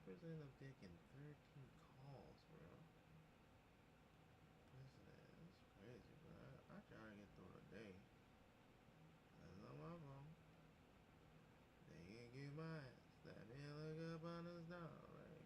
Person end up taking 13 calls, bro. That's crazy, bro. I try to get through the day. That's not my fault. They can get mine. Slap me and look up on the star, right?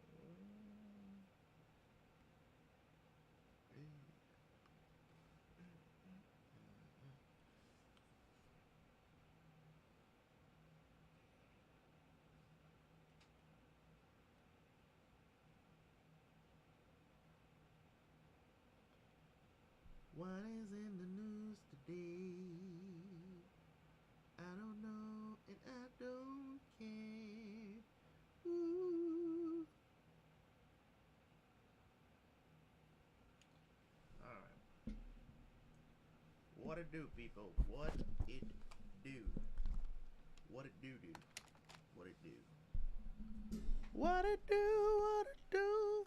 What is in the news today? I don't know and I don't care. Ooh. Alright. What it do, people? What it do? What it do? What it do? What it do? What it do?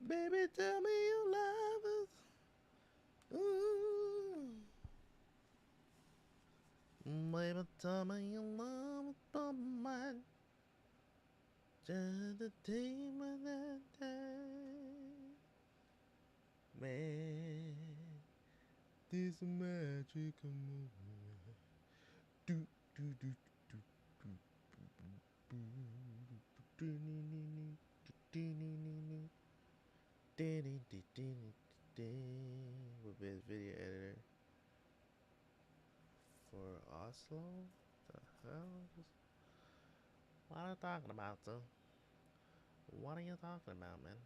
Baby, tell me you love us. Ooh. Baby, tell me you love us, but mine. Just the time of that day. Man, this magic moment. Do, do, do, do, do, do, do, with his video editor for Oslo? The hell? What are you talking about, sir? What are you talking about, man?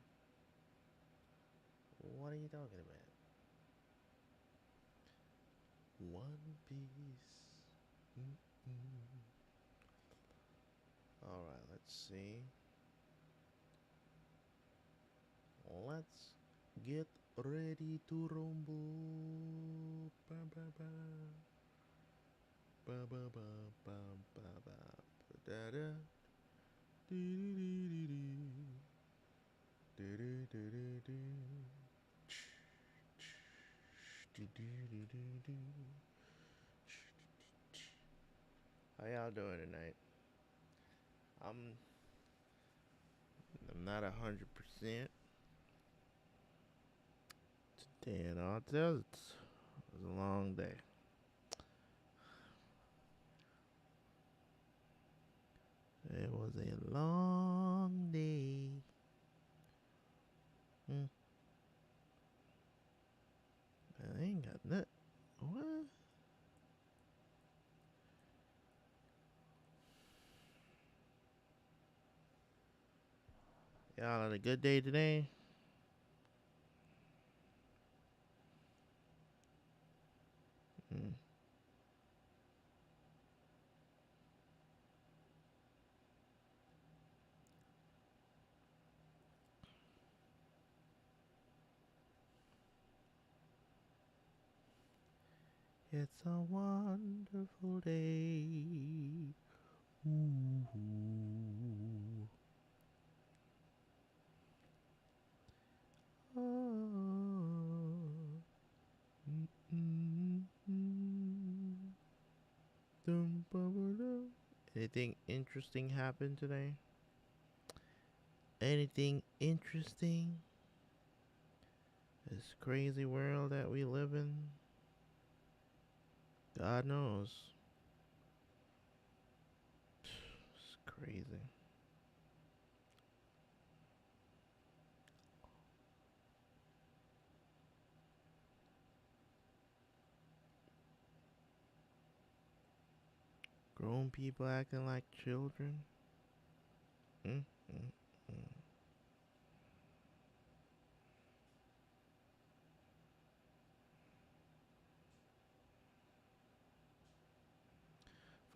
What are you talking about? One Piece. Alright, let's see. Let's get ready to rumble. Ba, ba, ba. Ba, ba, ba, ba, ba, ba. Da, da. Dee, dee, dee, dee. Dee, dee, dee, dee, dee. Dee, dee, dee, dee, dee. How y'all doing tonight? I'm not 100% today, and I'll tell you, it was a long day. It was a long day. I ain't got nothing. What? Y'all had a good day today? It's a wonderful day. Ooh. Oh. Anything interesting happened today? Anything interesting? This crazy world that we live in? God knows. It's crazy. Grown people acting like children? Mm, mm, mm.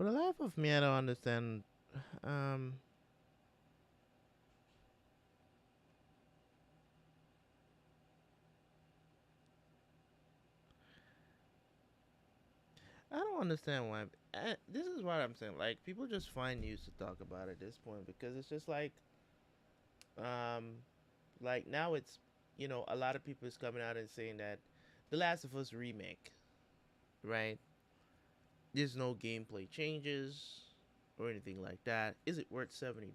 For the life of me, I don't understand. Um, I don't understand why. This is what I'm saying. Like, people just find news to talk about at this point because it's just um, like now it's, a lot of people is coming out and saying that The Last of Us remake, right? There's no gameplay changes or anything like that. Is it worth $70?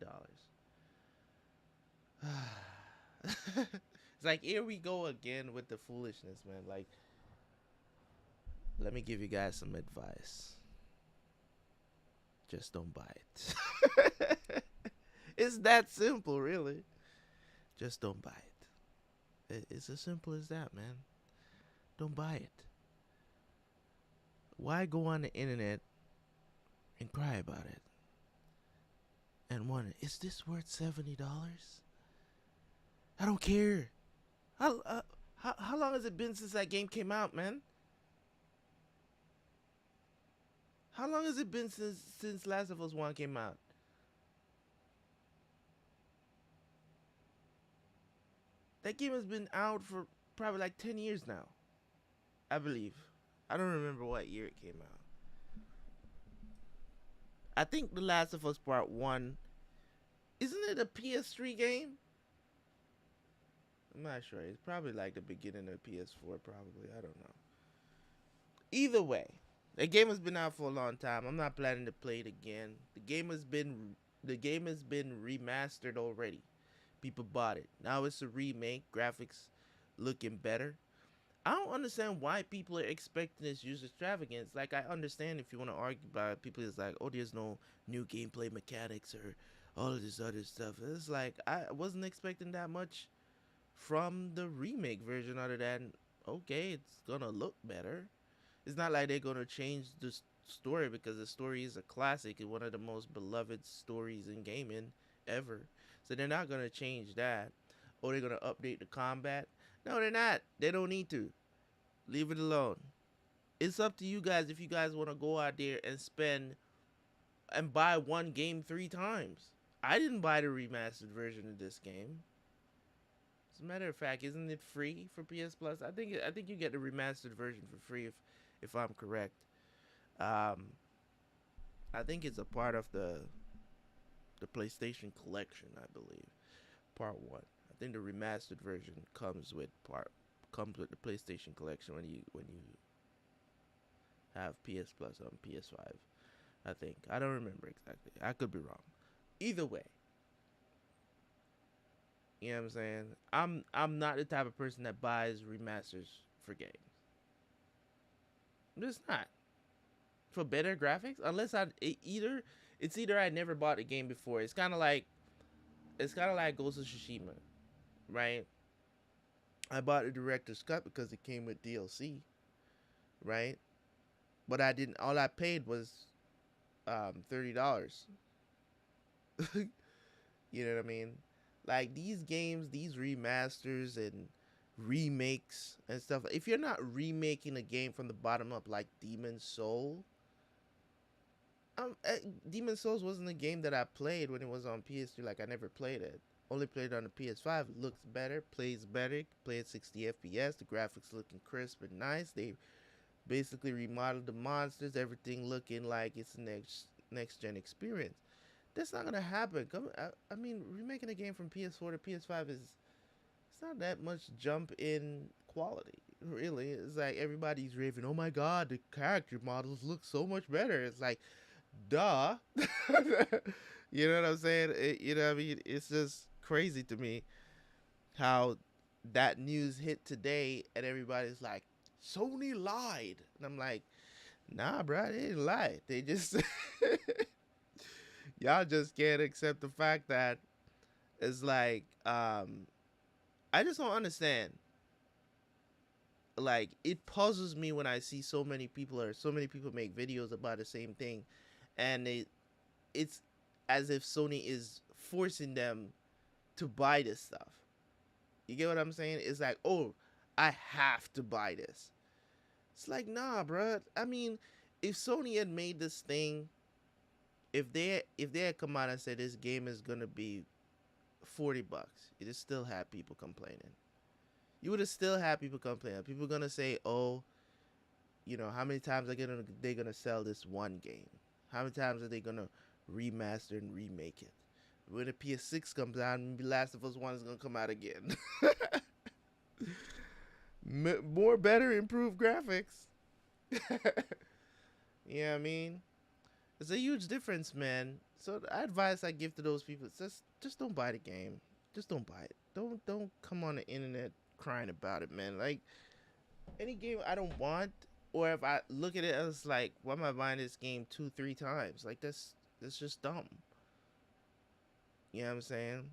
It's like here we go again with the foolishness, man. Like, let me give you guys some advice. Just don't buy it. It's that simple, really. Just don't buy it. It's as simple as that, man. Don't buy it. Why go on the internet and cry about it and wonder, is this worth $70? I don't care. How long has it been since that game came out, man? How long has it been since Last of Us One came out? That game has been out for probably like 10 years now, I believe. I don't remember what year it came out. I think The Last of Us Part One, isn't it a PS3 game? I'm not sure. It's probably like the beginning of PS4, probably. I don't know. Either way, the game has been out for a long time. I'm not planning to play it again. The game has been remastered already. People bought it. Now it's a remake. Graphics looking better. I don't understand why people are expecting this user extravagance. Like, I understand if you want to argue about it, people is like, oh, there's no new gameplay mechanics or all of this other stuff. It's like I wasn't expecting that much from the remake version, other than okay, it's gonna look better. It's not like they're gonna change the story, because the story is a classic and one of the most beloved stories in gaming ever. So they're not gonna change that. Or they're gonna update the combat. No, they're not. They don't need to. Leave it alone. It's up to you guys if you guys want to go out there and spend and buy one game 3 times. I didn't buy the remastered version of this game. As a matter of fact, isn't it free for PS Plus? I think you get the remastered version for free if I'm correct. Um, I think it's a part of the PlayStation Collection, I believe. Part one. I think the remastered version comes with the PlayStation Collection when you have PS Plus on PS5. I think. I don't remember exactly. I could be wrong. Either way, you know what I'm saying? I'm not the type of person that buys remasters for games. I'm just not. For better graphics, unless it's either I never bought a game before. It's kind of like Ghost of Tsushima, right? I bought the director's cut because it came with DLC, right? But I didn't. All I paid was $30. You know what I mean? Like, these games, these remasters and remakes and stuff. If you're not remaking a game from the bottom up, like Demon Soul, Demon Souls wasn't a game that I played when it was on PS3. Like, I never played it. Only played it on the PS5. It looks better, plays better, played 60 FPS. The graphics looking crisp and nice. They basically remodeled the monsters. Everything looking like it's a next gen experience. That's not gonna happen. I mean, remaking a game from PS4 to PS5 is it's not that much jump in quality. Really, it's like everybody's raving. Oh my god, the character models look so much better. It's like, duh. You know what I'm saying? You know what I mean? It's just crazy to me how that news hit today, and everybody's like, Sony lied, and I'm like, nah, bro, they didn't lie. They just y'all just can't accept the fact that it's like I just don't understand. Like, it puzzles me when I see so many people make videos about the same thing, and it's as if Sony is forcing them to buy this stuff. You get what I'm saying? It's like, oh, I have to buy this. It's like, nah, bruh. I mean, if Sony had made this thing If they had come out and said this game is gonna be $40, you'd still have people complaining. You would have still had people complaining. People are gonna say, "Oh, how many times are they gonna sell this one game? How many times are they gonna remaster and remake it? When the PS6 comes out, maybe Last of Us One is gonna come out again. More better, improved graphics. You know what I mean? It's a huge difference, man. So the advice I give to those people is just don't buy the game. Just don't buy it. Don't come on the internet crying about it, man. Like any game I don't want, or if I look at it as like, why am I buying this game 2, 3 times? Like that's just dumb. You know what I'm saying?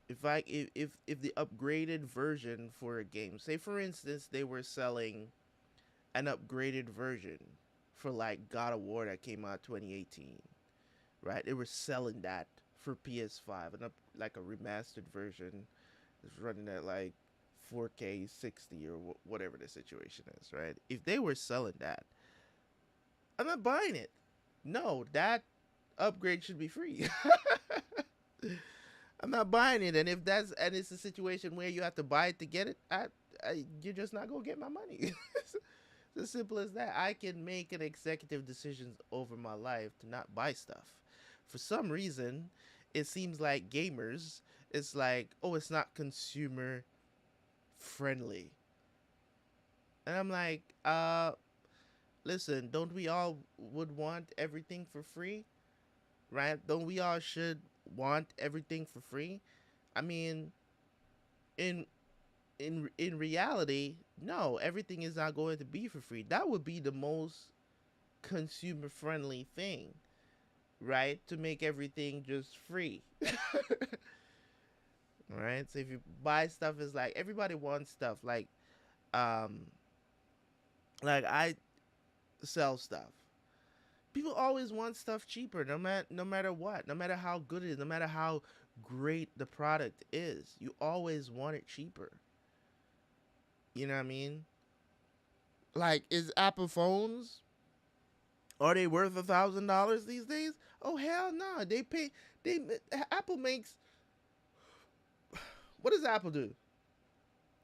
If the upgraded version for a game, say for instance they were selling an upgraded version for like God of War that came out 2018, right? They were selling that for PS5 and up like a remastered version is running at like 4K 60 or whatever the situation is, right? If they were selling that, I'm not buying it. No, that upgrade should be free. I'm not buying it, and if that's and it's a situation where you have to buy it to get it, you're just not gonna get my money. It's as simple as that. I can make an executive decisions over my life to not buy stuff. For some reason, it seems like gamers, it's like, oh, it's not consumer friendly, and I'm like, listen, don't we all would want everything for free, right? Don't we all should want everything for free? I mean, in in reality, no, everything is not going to be for free. That would be the most consumer friendly thing, right? To make everything just free. Right? So if you buy stuff, it's like everybody wants stuff. Um like I sell stuff. People always want stuff cheaper, no matter what, no matter how good it is, no matter how great the product is. You always want it cheaper. You know what I mean? Like, is Apple phones, are they worth $1,000 these days? Oh hell no! They pay. They Apple makes. What does Apple do?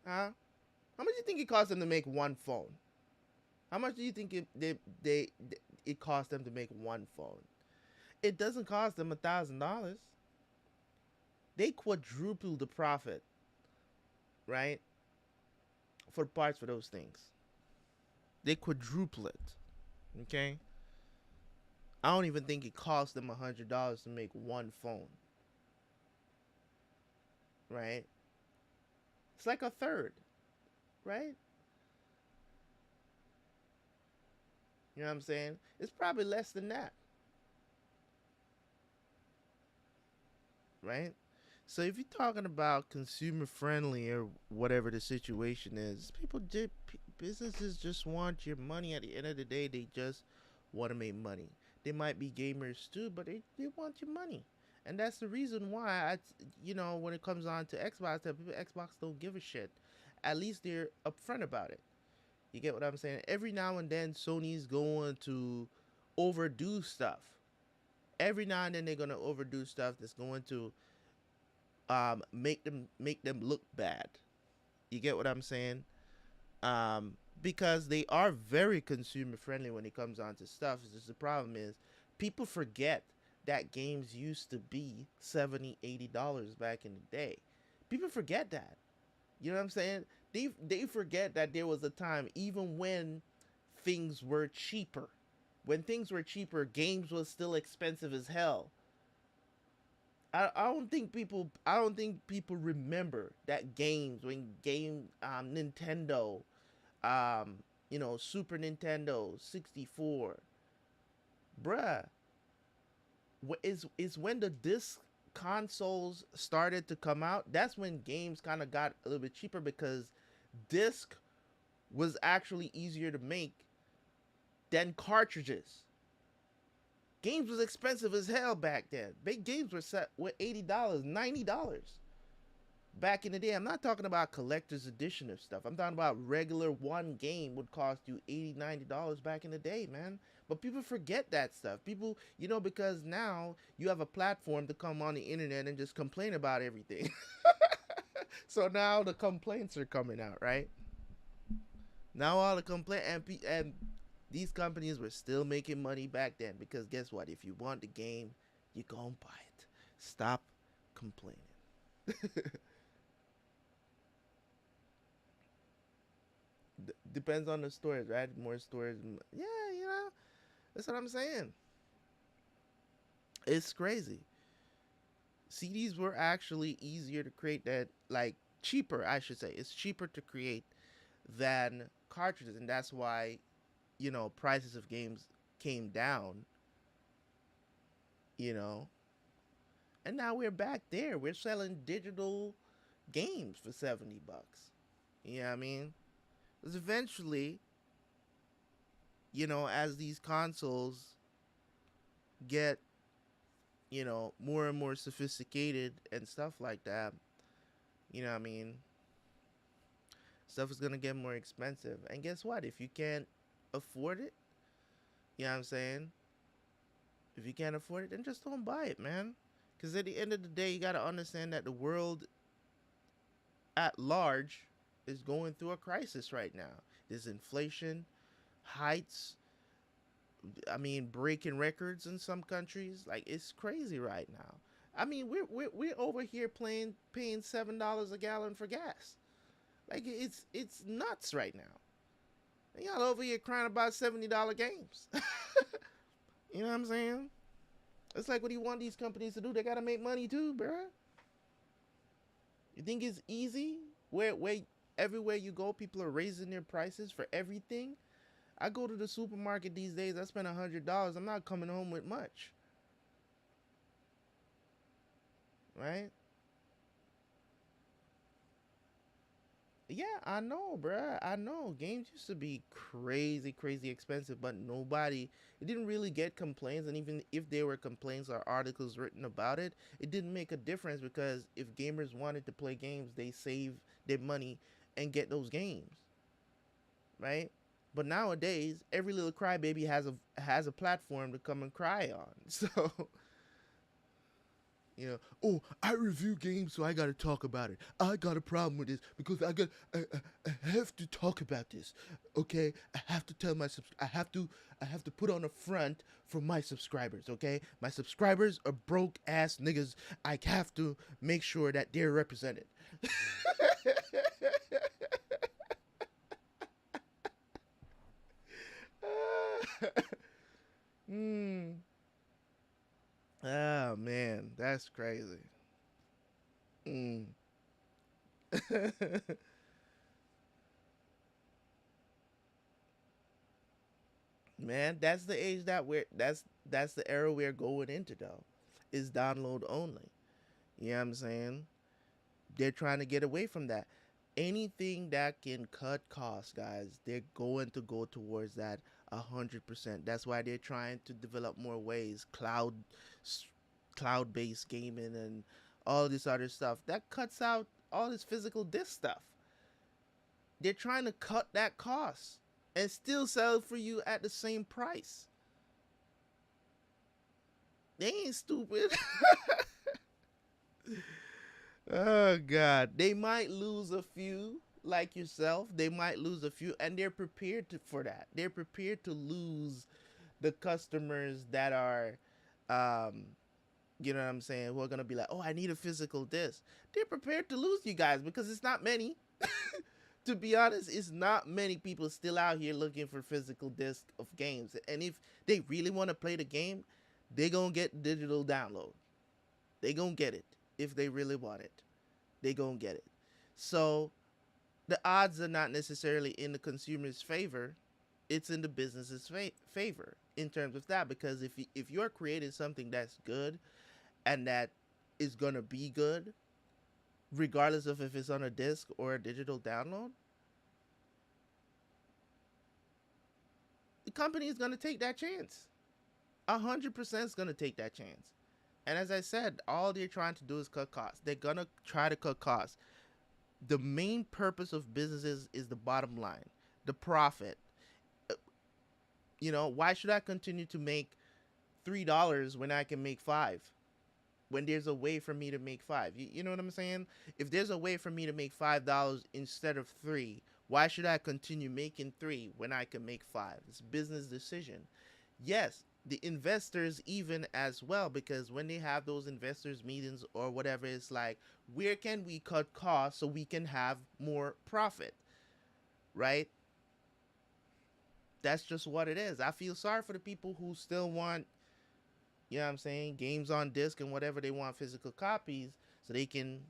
Huh? How much do you think it costs them to make one phone? How much do you think it costs them to make one phone? It doesn't cost them $1,000. They quadruple the profit, right? For parts for those things, they quadruple it. Okay, I don't even think it cost them $100 to make one phone, right? It's like a third, right? You know what I'm saying? It's probably less than that, right? So if you're talking about consumer friendly or whatever the situation is, businesses just want your money. At the end of the day, they just want to make money. They might be gamers too, but they want your money. And that's the reason why when it comes on to Xbox, that people Xbox don't give a shit. At least they're upfront about it. You get what I'm saying? Every now and then, Sony's going to overdo stuff. Every now and then, they're gonna overdo stuff that's going to make them look bad. You get what I'm saying? Because they are very consumer friendly when it comes on to stuff. It's just the problem is people forget that games used to be $70, $80 back in the day. People forget that. You know what I'm saying? They forget that there was a time even when things were cheaper. When things were cheaper, games was still expensive as hell. I don't think people remember that games when Nintendo, Super Nintendo 64, bruh, is when the disc consoles started to come out. That's when games kind of got a little bit cheaper because disc was actually easier to make than cartridges. Games was expensive as hell back then. Big games were set with $80, $90. back in the day. I'm not talking about collector's edition of stuff. I'm talking about regular one game would cost you $80, $90 back in the day, man. But people forget that stuff. People, because now you have a platform to come on the internet and just complain about everything. So now the complaints are coming out, right? Now all the complaint and these companies were still making money back then because guess what? If you want the game, you go and buy it. Stop complaining. Depends on the stores, right? More stores, yeah, that's what I'm saying. It's crazy. CDs were actually easier to create, that like cheaper, I should say. It's cheaper to create than cartridges, and that's why prices of games came down. You know, and now we're back there. We're selling digital games for $70. You know what I mean? Because eventually, as these consoles get, more and more sophisticated and stuff like that, you know what I mean? Stuff is going to get more expensive. And guess what? If you can't afford it, you know what I'm saying? If you can't afford it, then just don't buy it, man. Because at the end of the day, you got to understand that the world at large is going through a crisis right now. There's inflation, heights, I mean, breaking records in some countries. Like, it's crazy right now. I mean, we're over here paying $7 a gallon for gas. Like, it's nuts right now. And y'all over here crying about $70 games. You know what I'm saying? It's like, what do you want these companies to do? They gotta make money too, bruh. You think it's easy? Where everywhere you go, people are raising their prices for everything. I go to the supermarket these days. I spend $100. I'm not coming home with much, right? Yeah, I know, bruh. I know. Games used to be crazy, crazy expensive, but it didn't really get complaints. And even if there were complaints or articles written about it, it didn't make a difference because if gamers wanted to play games, they save their money and get those games, right? But nowadays, every little crybaby has a platform to come and cry on. So, oh, I review games, so I gotta talk about it. I got a problem with this because I have to talk about this. Okay, I have to tell I have to put on a front for my subscribers. Okay, my subscribers are broke ass niggas. I have to make sure that they're represented. Hmm. Oh man, that's crazy. Mm. Man, that's the age that that's the era we're going into though. Is download only. You know what I'm saying? They're trying to get away from that. Anything that can cut costs, guys, they're going to go towards that 100%. That's why they're trying to develop more ways, cloud-based gaming and all this other stuff that cuts out all this physical disc stuff. They're trying to cut that cost and still sell it for you at the same price. They ain't stupid. Oh God, they might lose a few, like yourself. They might lose a few, and they're prepared for that. They're prepared to lose the customers that are, um, you know what I'm saying, who are gonna be like, oh, I need a physical disc. They're prepared to lose you guys because it's not many. To be honest, it's not many people still out here looking for physical disc of games. And if they really want to play the game, they gonna get digital download. They gonna get it if they really want it. They gonna get it. So the odds are not necessarily in the consumer's favor. It's in the business's favor in terms of that, because if you're creating something that's good and that is gonna be good, regardless of if it's on a disc or a digital download, the company is gonna take that chance. 100% is gonna take that chance. And as I said, all they're trying to do is cut costs. They're gonna try to cut costs. The main purpose of businesses is the bottom line, the profit. Uh, why should I continue to make $3 when I can make five? When there's a way for me to make five, you know what I'm saying? If there's a way for me to make $5 instead of three, why should I continue making three when I can make five? It's a business decision. Yes, the investors even as well, because when they have those investors meetings or whatever, it's like, where can we cut costs so we can have more profit, right? That's just what it is. I feel sorry for the people who still want, you know what I'm saying, games on disc and whatever, they want physical copies so they can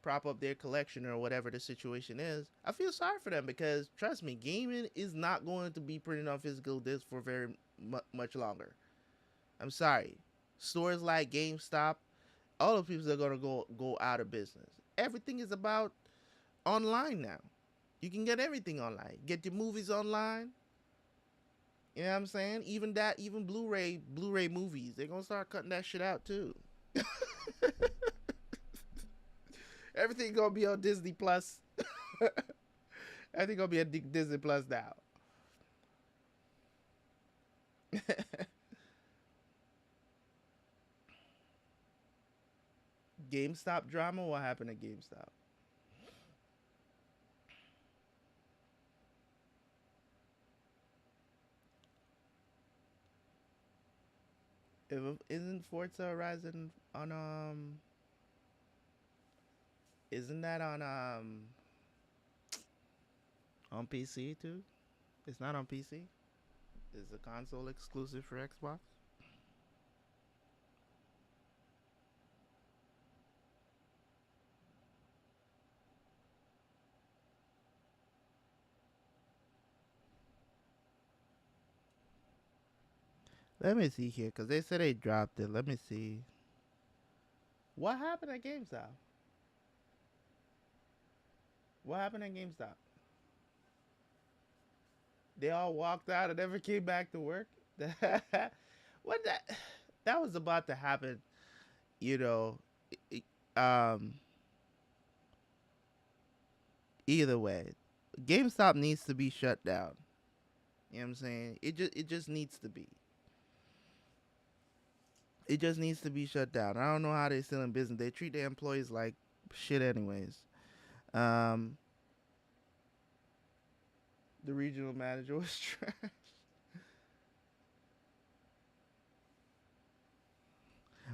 prop up their collection or whatever the situation is. I feel sorry for them because, trust me, gaming is not going to be printed on physical disc for very much longer. I'm sorry. Stores like GameStop, all the people are going to go out of business. Everything is about online now. You can get everything online. Get your movies online. You know what I'm saying? Even Blu-ray movies, they're gonna start cutting that shit out too. Everything gonna be on Disney Plus. Everything gonna be on Disney Plus now. GameStop drama? What happened at GameStop? Isn't Forza Horizon on isn't that on PC too? It's not on PC. Is a console exclusive for Xbox? Let me see here, cause they said they dropped it. Let me see. What happened at GameStop? What happened at GameStop? They all walked out and never came back to work. What that was about to happen, you know. Um, Either way, GameStop needs to be shut down. You know what I'm saying? It just needs to be. It just needs to be shut down. I don't know how they're still in business. They treat their employees like shit, anyways. Um, the regional manager was trash.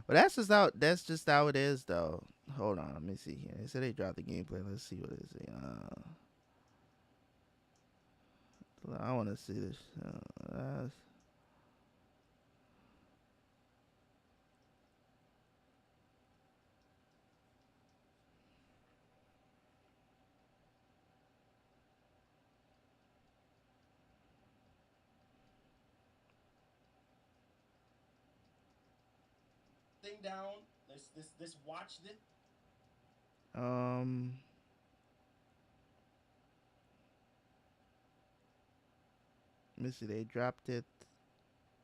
But that's just how it is, though. Hold on, let me see here. They said they dropped the gameplay. Let's see what it is. I want to see this. Thing down. Let's watch this. Um, let me see. They dropped it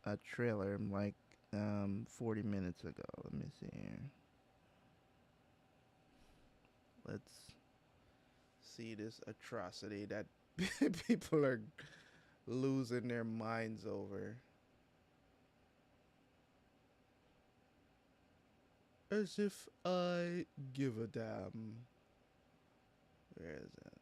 a trailer like 40 minutes ago. Let me see here. Let's see this atrocity that people are losing their minds over. As if I give a damn. Where is it?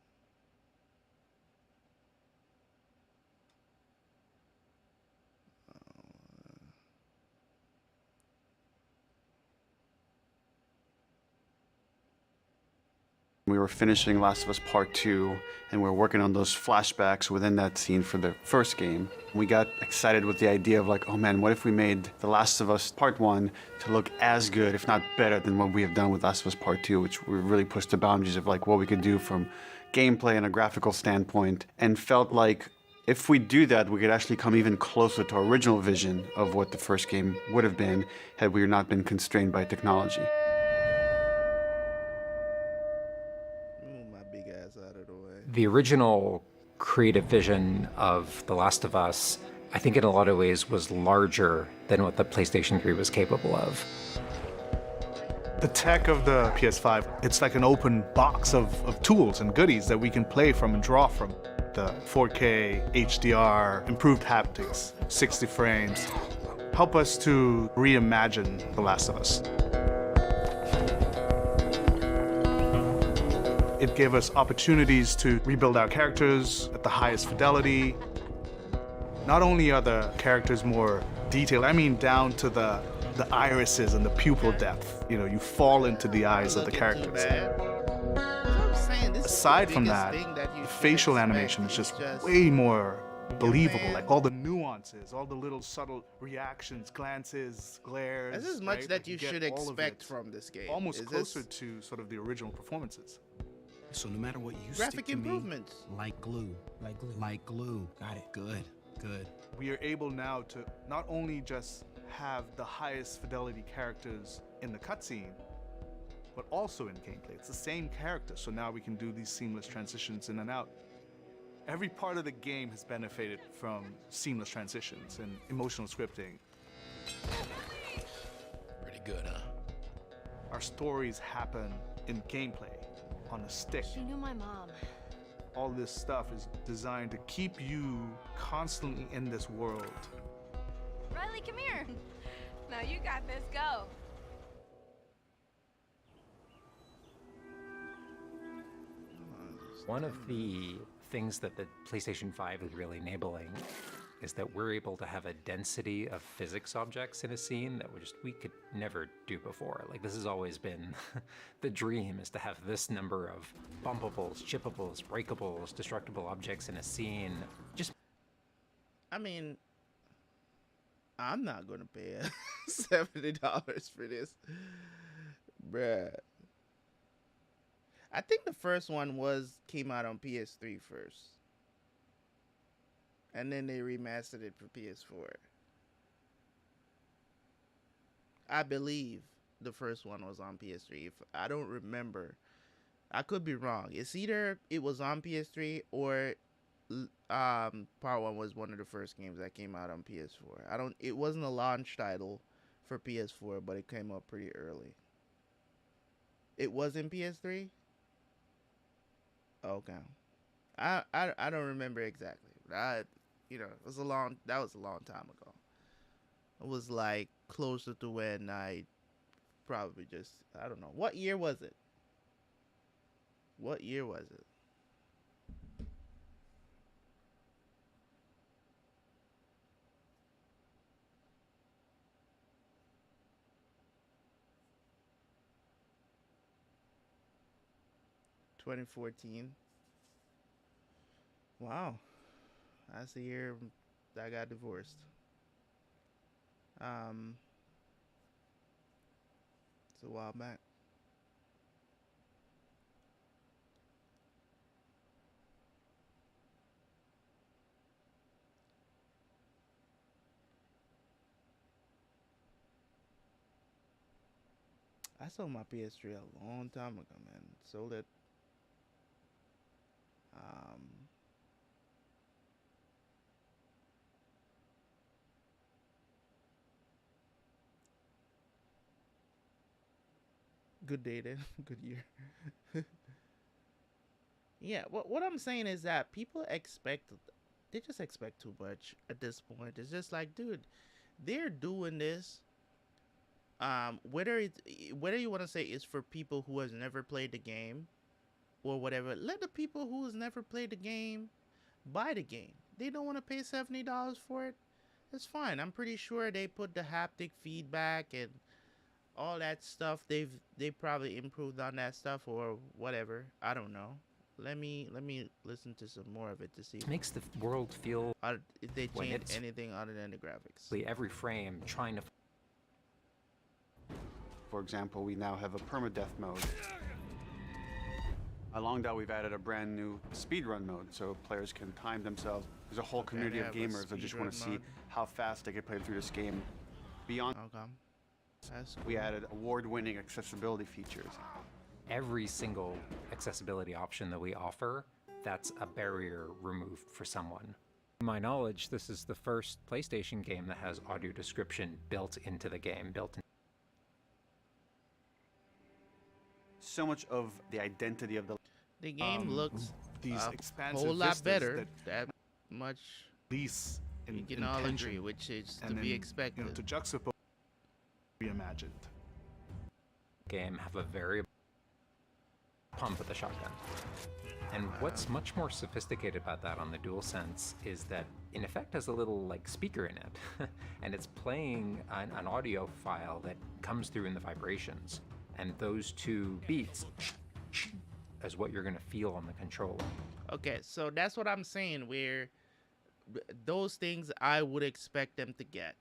We were finishing Last of Us Part 2, and we were working on those flashbacks within that scene for the first game. We got excited with the idea of like, oh man, what if we made The Last of Us Part 1 to look as good, if not better, than what we have done with Last of Us Part 2, which we really pushed the boundaries of like what we could do from gameplay and a graphical standpoint, and felt like if we do that, we could actually come even closer to our original vision of what the first game would have been had we not been constrained by technology. Move my big ass out of the way. The original creative vision of The Last of Us, I think in a lot of ways was larger than what the PlayStation 3 was capable of. The tech of the PS5, it's like an open box of tools and goodies that we can play from and draw from. The 4K, HDR, improved haptics, 60 frames, help us to reimagine The Last of Us. It gave us opportunities to rebuild our characters at the highest fidelity. Not only are the characters more detailed, I mean down to the irises and the pupil depth. You know, you fall into the eyes of the characters. Aside from that, the facial animation is just way more believable. Like all the nuances, all the little subtle reactions, glances, glares. This is much right? that Like you get should all of expect it from this game. almost Is closer this to sort of the original performances. So no matter what you graphic stick to improvements. me, like glue. Like glue. Like glue. Got it. Good. Good. We are able now to not only just have the highest fidelity characters in the cutscene, but also in gameplay. It's the same character, so now we can do these seamless transitions in and out. Every part of the game has benefited from seamless transitions and emotional scripting. Pretty good, huh? Our stories happen in gameplay, on a stick. She knew my mom. All this stuff is designed to keep you constantly in this world. Riley, come here. Now you got this. Go. One of the things that the PlayStation 5 is really enabling is that we're able to have a density of physics objects in a scene that we could never do before. Like, this has always been the dream, is to have this number of bumpables, chippables, breakables, destructible objects in a scene. Just I mean, I'm not gonna pay $70 for this, bruh. I think the first one came out on PS3 first, and then they remastered it for PS4. I believe the first one was on PS3. If I don't remember, I could be wrong. It's either it was on PS3 or Part 1 was one of the first games that came out on PS4. It wasn't a launch title for PS4, but it came up pretty early. It was in PS3? Okay. I don't remember exactly. But that was a long time ago. It was like closer to when I probably I don't know. What year was it? What year was it? $2014. Wow. That's the year I got divorced. It's a while back. I sold my PS3 a long time ago, man. Sold it. Good data, good year. Yeah, what I'm saying is that people they just expect too much at this point. It's just like, dude, they're doing this. Whether you want to say it's for people who has never played the game, or whatever, let the people who has never played the game buy the game. They don't want to pay $70 for it. It's fine. I'm pretty sure they put the haptic feedback and all that stuff. They probably improved on that stuff or whatever. I don't know. Let me listen to some more of it to see makes the world feel if they when change it's anything other than the graphics. every frame trying to. For example, we now have a permadeath mode. Along that, we've added a brand new speedrun mode, so players can time themselves. There's a whole community of they have a gamers that just want to speedrun see mode. how fast they can play through this game. Beyond, Okay. That's we added award-winning accessibility features. Every single accessibility option that we offer, that's a barrier removed for someone. To my knowledge, this is the first PlayStation game that has audio description built into the game, so much of the identity of the The game looks these a expansive whole lot vistas better. that That much release we in, can in all tension, agree, which is to and be then expected. to juxtapose reimagined. Game have a very pump with the shotgun. And what's much more sophisticated about that on the DualSense is that in effect has a little like speaker in it, and it's playing an audio file that comes through in the vibrations, and those two beats is what you're going to feel on the controller. Okay, so that's what I'm saying. Where those things I would expect them to get.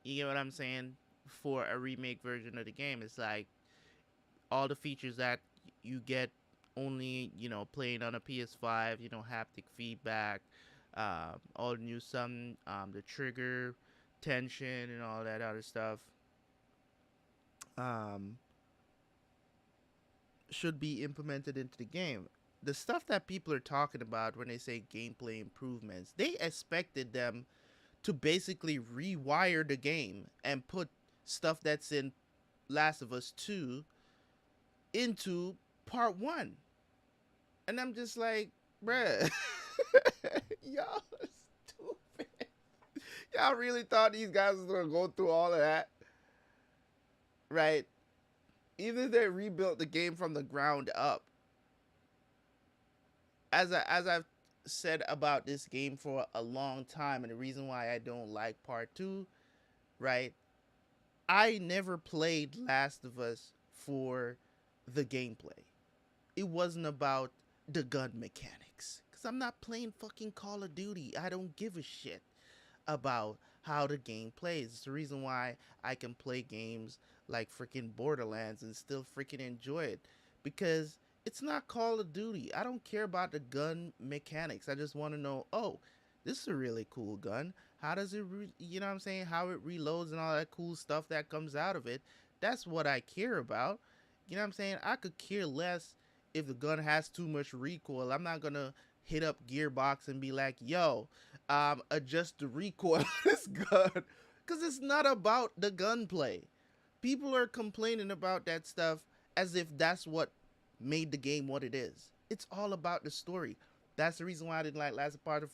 You get what I'm saying? For a remake version of the game, it's like all the features that you get only, playing on a PS5, haptic feedback, all the new some, the trigger, tension, and all that other stuff, should be implemented into the game. The stuff that people are talking about when they say gameplay improvements, they expected them to basically rewire the game and put stuff that's in Last of Us 2 into part 1. And I'm just like, bruh, y'all are stupid. Y'all really thought these guys was gonna go through all of that? Right? Even if they rebuilt the game from the ground up. As I've said about this game for a long time, and the reason why I don't like part 2, right? I never played Last of Us for the gameplay. It wasn't about the gun mechanics. Because I'm not playing fucking Call of Duty. I don't give a shit about how the game plays. It's the reason why I can play games like freaking Borderlands and still freaking enjoy it. Because it's not Call of Duty. I don't care about the gun mechanics. I just want to know, oh, this is a really cool gun. How does it, you know what I'm saying? How it reloads and all that cool stuff that comes out of it. That's what I care about. You know what I'm saying? I could care less if the gun has too much recoil. I'm not going to hit up Gearbox and be like, yo, adjust the recoil of this gun. Because it's not about the gunplay. People are complaining about that stuff as if that's what made the game what it is. It's all about the story. That's the reason why I didn't like last part of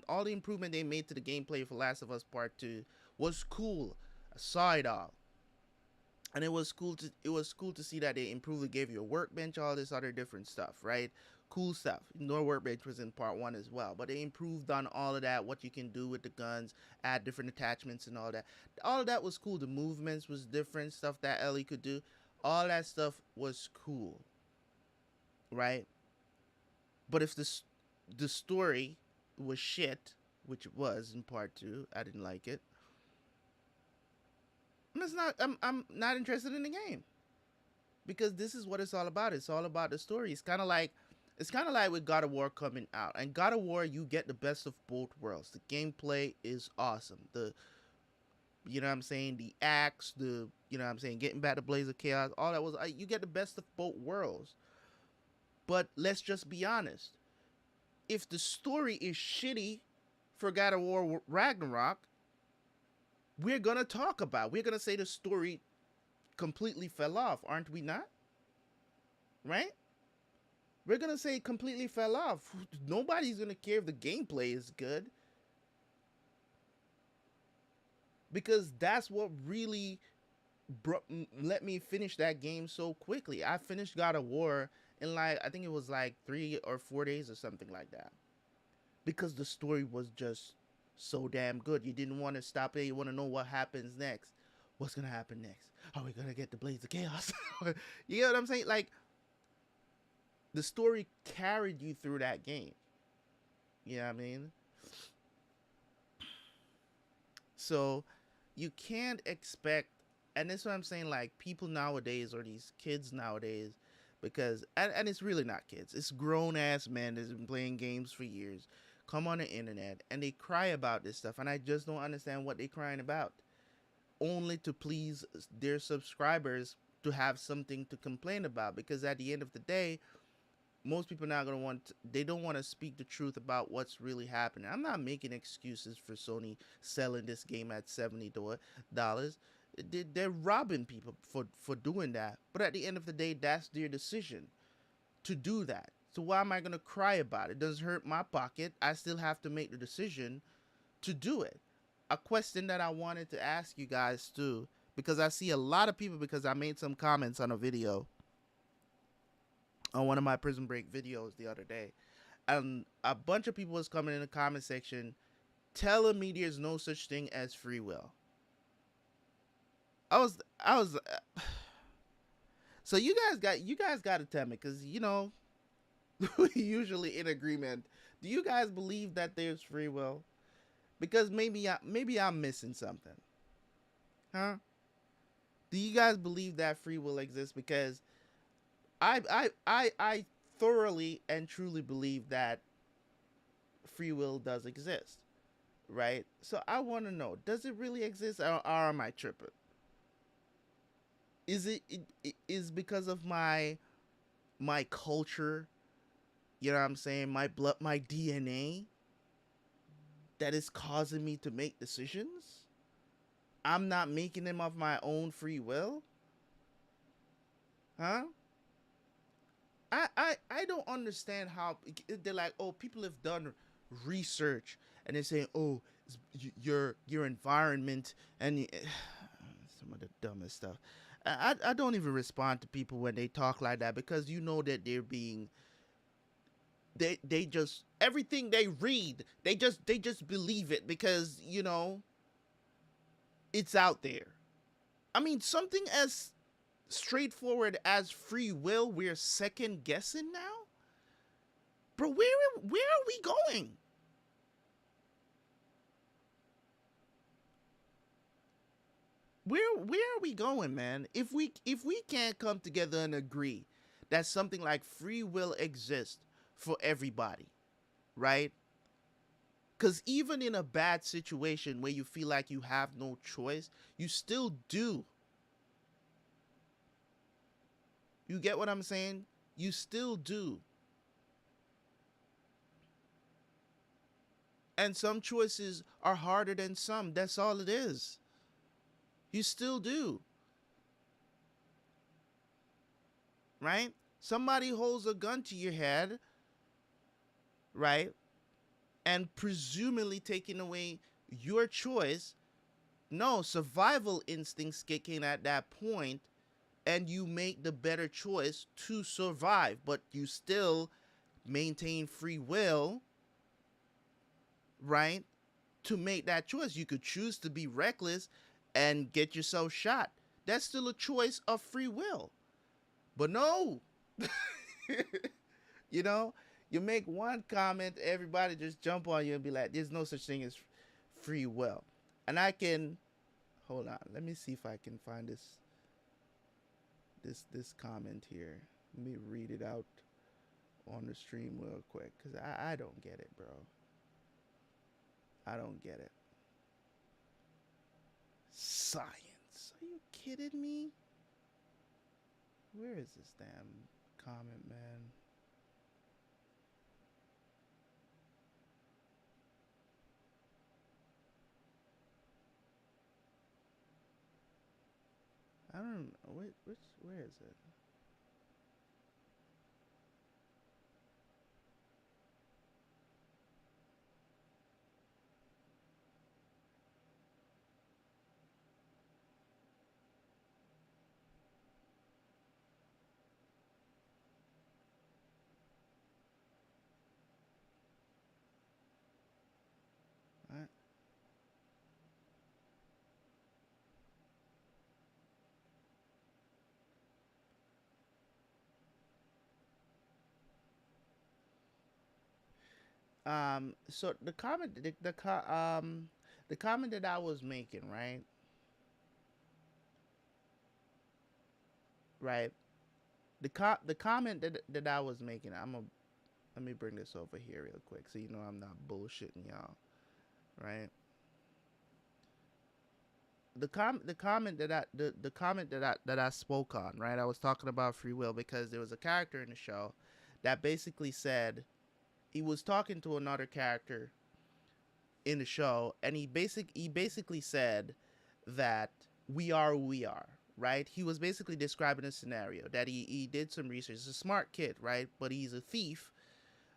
all the improvement they made to the gameplay for Last of Us Part 2 was cool. I saw it all. And it was cool to see that they improved. It gave you a workbench, all this other different stuff, right? Cool stuff. No workbench was in part 1 as well, but they improved on all of that, what you can do with the guns, add different attachments and all that. All of that was cool. The movements was different, stuff that Ellie could do. All that stuff was cool, right? But if the story was shit, which it was in part 2, I didn't like it. I'm not interested in the game, because this is what it's all about. It's all about the story. It's kind of like with God of War coming out. And God of War, you get the best of both worlds. The gameplay is awesome. You know what I'm saying, the axe, you know what I'm saying, getting back to Blaze of Chaos, all that was, you get the best of both worlds. But let's just be honest. If the story is shitty for God of War Ragnarok, we're going to say the story completely fell off, aren't we not? Right? We're going to say it completely fell off. Nobody's going to care if the gameplay is good. Because that's what really let me finish that game so quickly. I finished God of War in I think it was 3 or 4 days or something like that. Because the story was just so damn good. You didn't want to stop there. You want to know what happens next. What's going to happen next? Are we going to get the Blades of Chaos? You know what I'm saying? The story carried you through that game. You know what I mean? So you can't expect, and that's what I'm saying, people nowadays, or these kids nowadays, because, and it's really not kids, it's grown-ass men that's been playing games for years, come on the internet, and they cry about this stuff, and I just don't understand what they're crying about. Only to please their subscribers to have something to complain about, because at the end of the day, most people not going to they don't want to speak the truth about what's really happening. I'm not making excuses for Sony selling this game at $70. They're robbing people for doing that. But at the end of the day, that's their decision to do that. So why am I gonna cry about it? It doesn't hurt my pocket. I still have to make the decision to do it. A question that I wanted to ask you guys too, because I see a lot of people, because I made some comments on a video, on one of my Prison Break videos the other day, and a bunch of people was coming in the comment section telling me there's no such thing as free will. I was so you guys got to tell me, because we usually in agreement. Do you guys believe that there's free will? Because maybe I'm missing something, huh? Do you guys believe that free will exists? Because I thoroughly and truly believe that free will does exist, right? So I want to know, does it really exist, or am I tripping? It is because of my culture, you know what I'm saying, my blood, my DNA, that is causing me to make decisions? I'm not making them of my own free will? Huh? I don't understand how they're like, oh, people have done research and they're saying, oh, your environment and some of the dumbest stuff. I don't even respond to people when they talk like that, because that they're being, they just, everything they read, they just believe it because it's out there. I mean, something as straightforward as free will, we're second guessing now, bro. Where are we going? Where are we going, man? If we can't come together and agree that something like free will exists for everybody, right? Because even in a bad situation where you feel like you have no choice, you still do. You get what I'm saying? You still do. And some choices are harder than some. That's all it is. You still do. Right? Somebody holds a gun to your head, right? And presumably taking away your choice. No, survival instincts kick in at that point, and you make the better choice to survive, but you still maintain free will, right? To make that choice. You could choose to be reckless and get yourself shot. That's still a choice of free will. But no, you know, you make one comment, everybody just jump on you and be like, there's no such thing as free will. And I can, hold on, let me see if I can find this comment here. Let me read it out on the stream real quick, because I don't get it, bro. I don't get it. Science. Are you kidding me? Where is this damn comment, man? I don't know. Where is it? So the comment, the comment that I was making, right? Right. The comment that I was making, let me bring this over here real quick, so I'm not bullshitting y'all, right? The comment that the comment that I spoke on, right? I was talking about free will because there was a character in the show that basically said, he was talking to another character in the show, and he basically said that we are who we are, right? He was basically describing a scenario that he did some research. He's a smart kid, right? But he's a thief,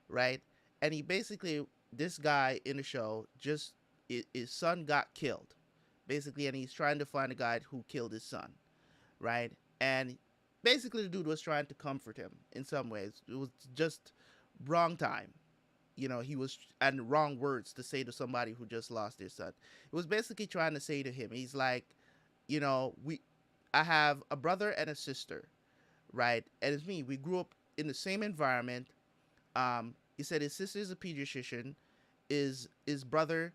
right? And he basically, this guy in the show, just his son got killed, basically, and he's trying to find the guy who killed his son, right? And basically, the dude was trying to comfort him in some ways. It was just wrong time. He was, and wrong words to say to somebody who just lost their son. It was basically trying to say to him, he's like, I have a brother and a sister, right? And it's me. We grew up in the same environment. He said his sister is a pediatrician. His brother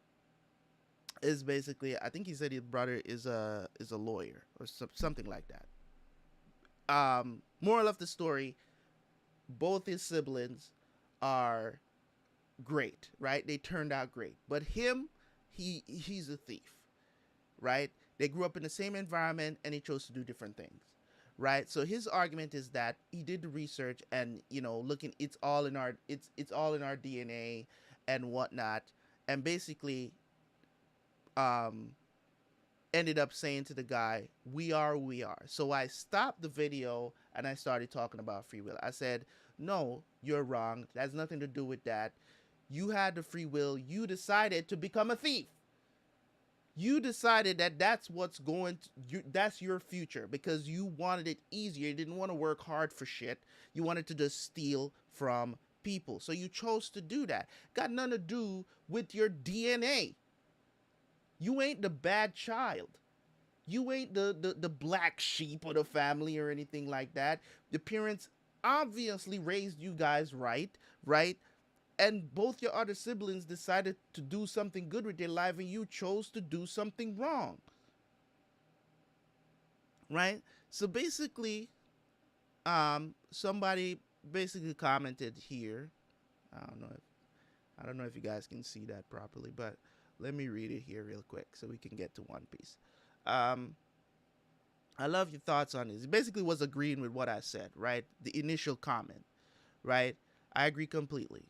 is basically, I think he said his brother is a lawyer or something like that. Moral of the story: both his siblings are great, right? They turned out great. But he's a thief, right? They grew up in the same environment and he chose to do different things, right? So his argument is that he did the research and looking, it's all in our DNA and whatnot, and basically ended up saying to the guy, we are who we are. So I stopped the video and I started talking about free will. I said, no, you're wrong. That has nothing to do with that. You had the free will. You decided to become a thief. You decided that that's that's your future because you wanted it easier. You didn't want to work hard for shit. You wanted to just steal from people. So you chose to do that. Got nothing to do with your DNA. You ain't the bad child. You ain't the black sheep of the family or anything like that. The parents obviously raised you guys right? And both your other siblings decided to do something good with their life and you chose to do something wrong. Right? So basically, somebody basically commented here. I don't know if you guys can see that properly, but let me read it here real quick so we can get to One Piece. I love your thoughts on this. It basically was agreeing with what I said, right? The initial comment, right? I agree completely.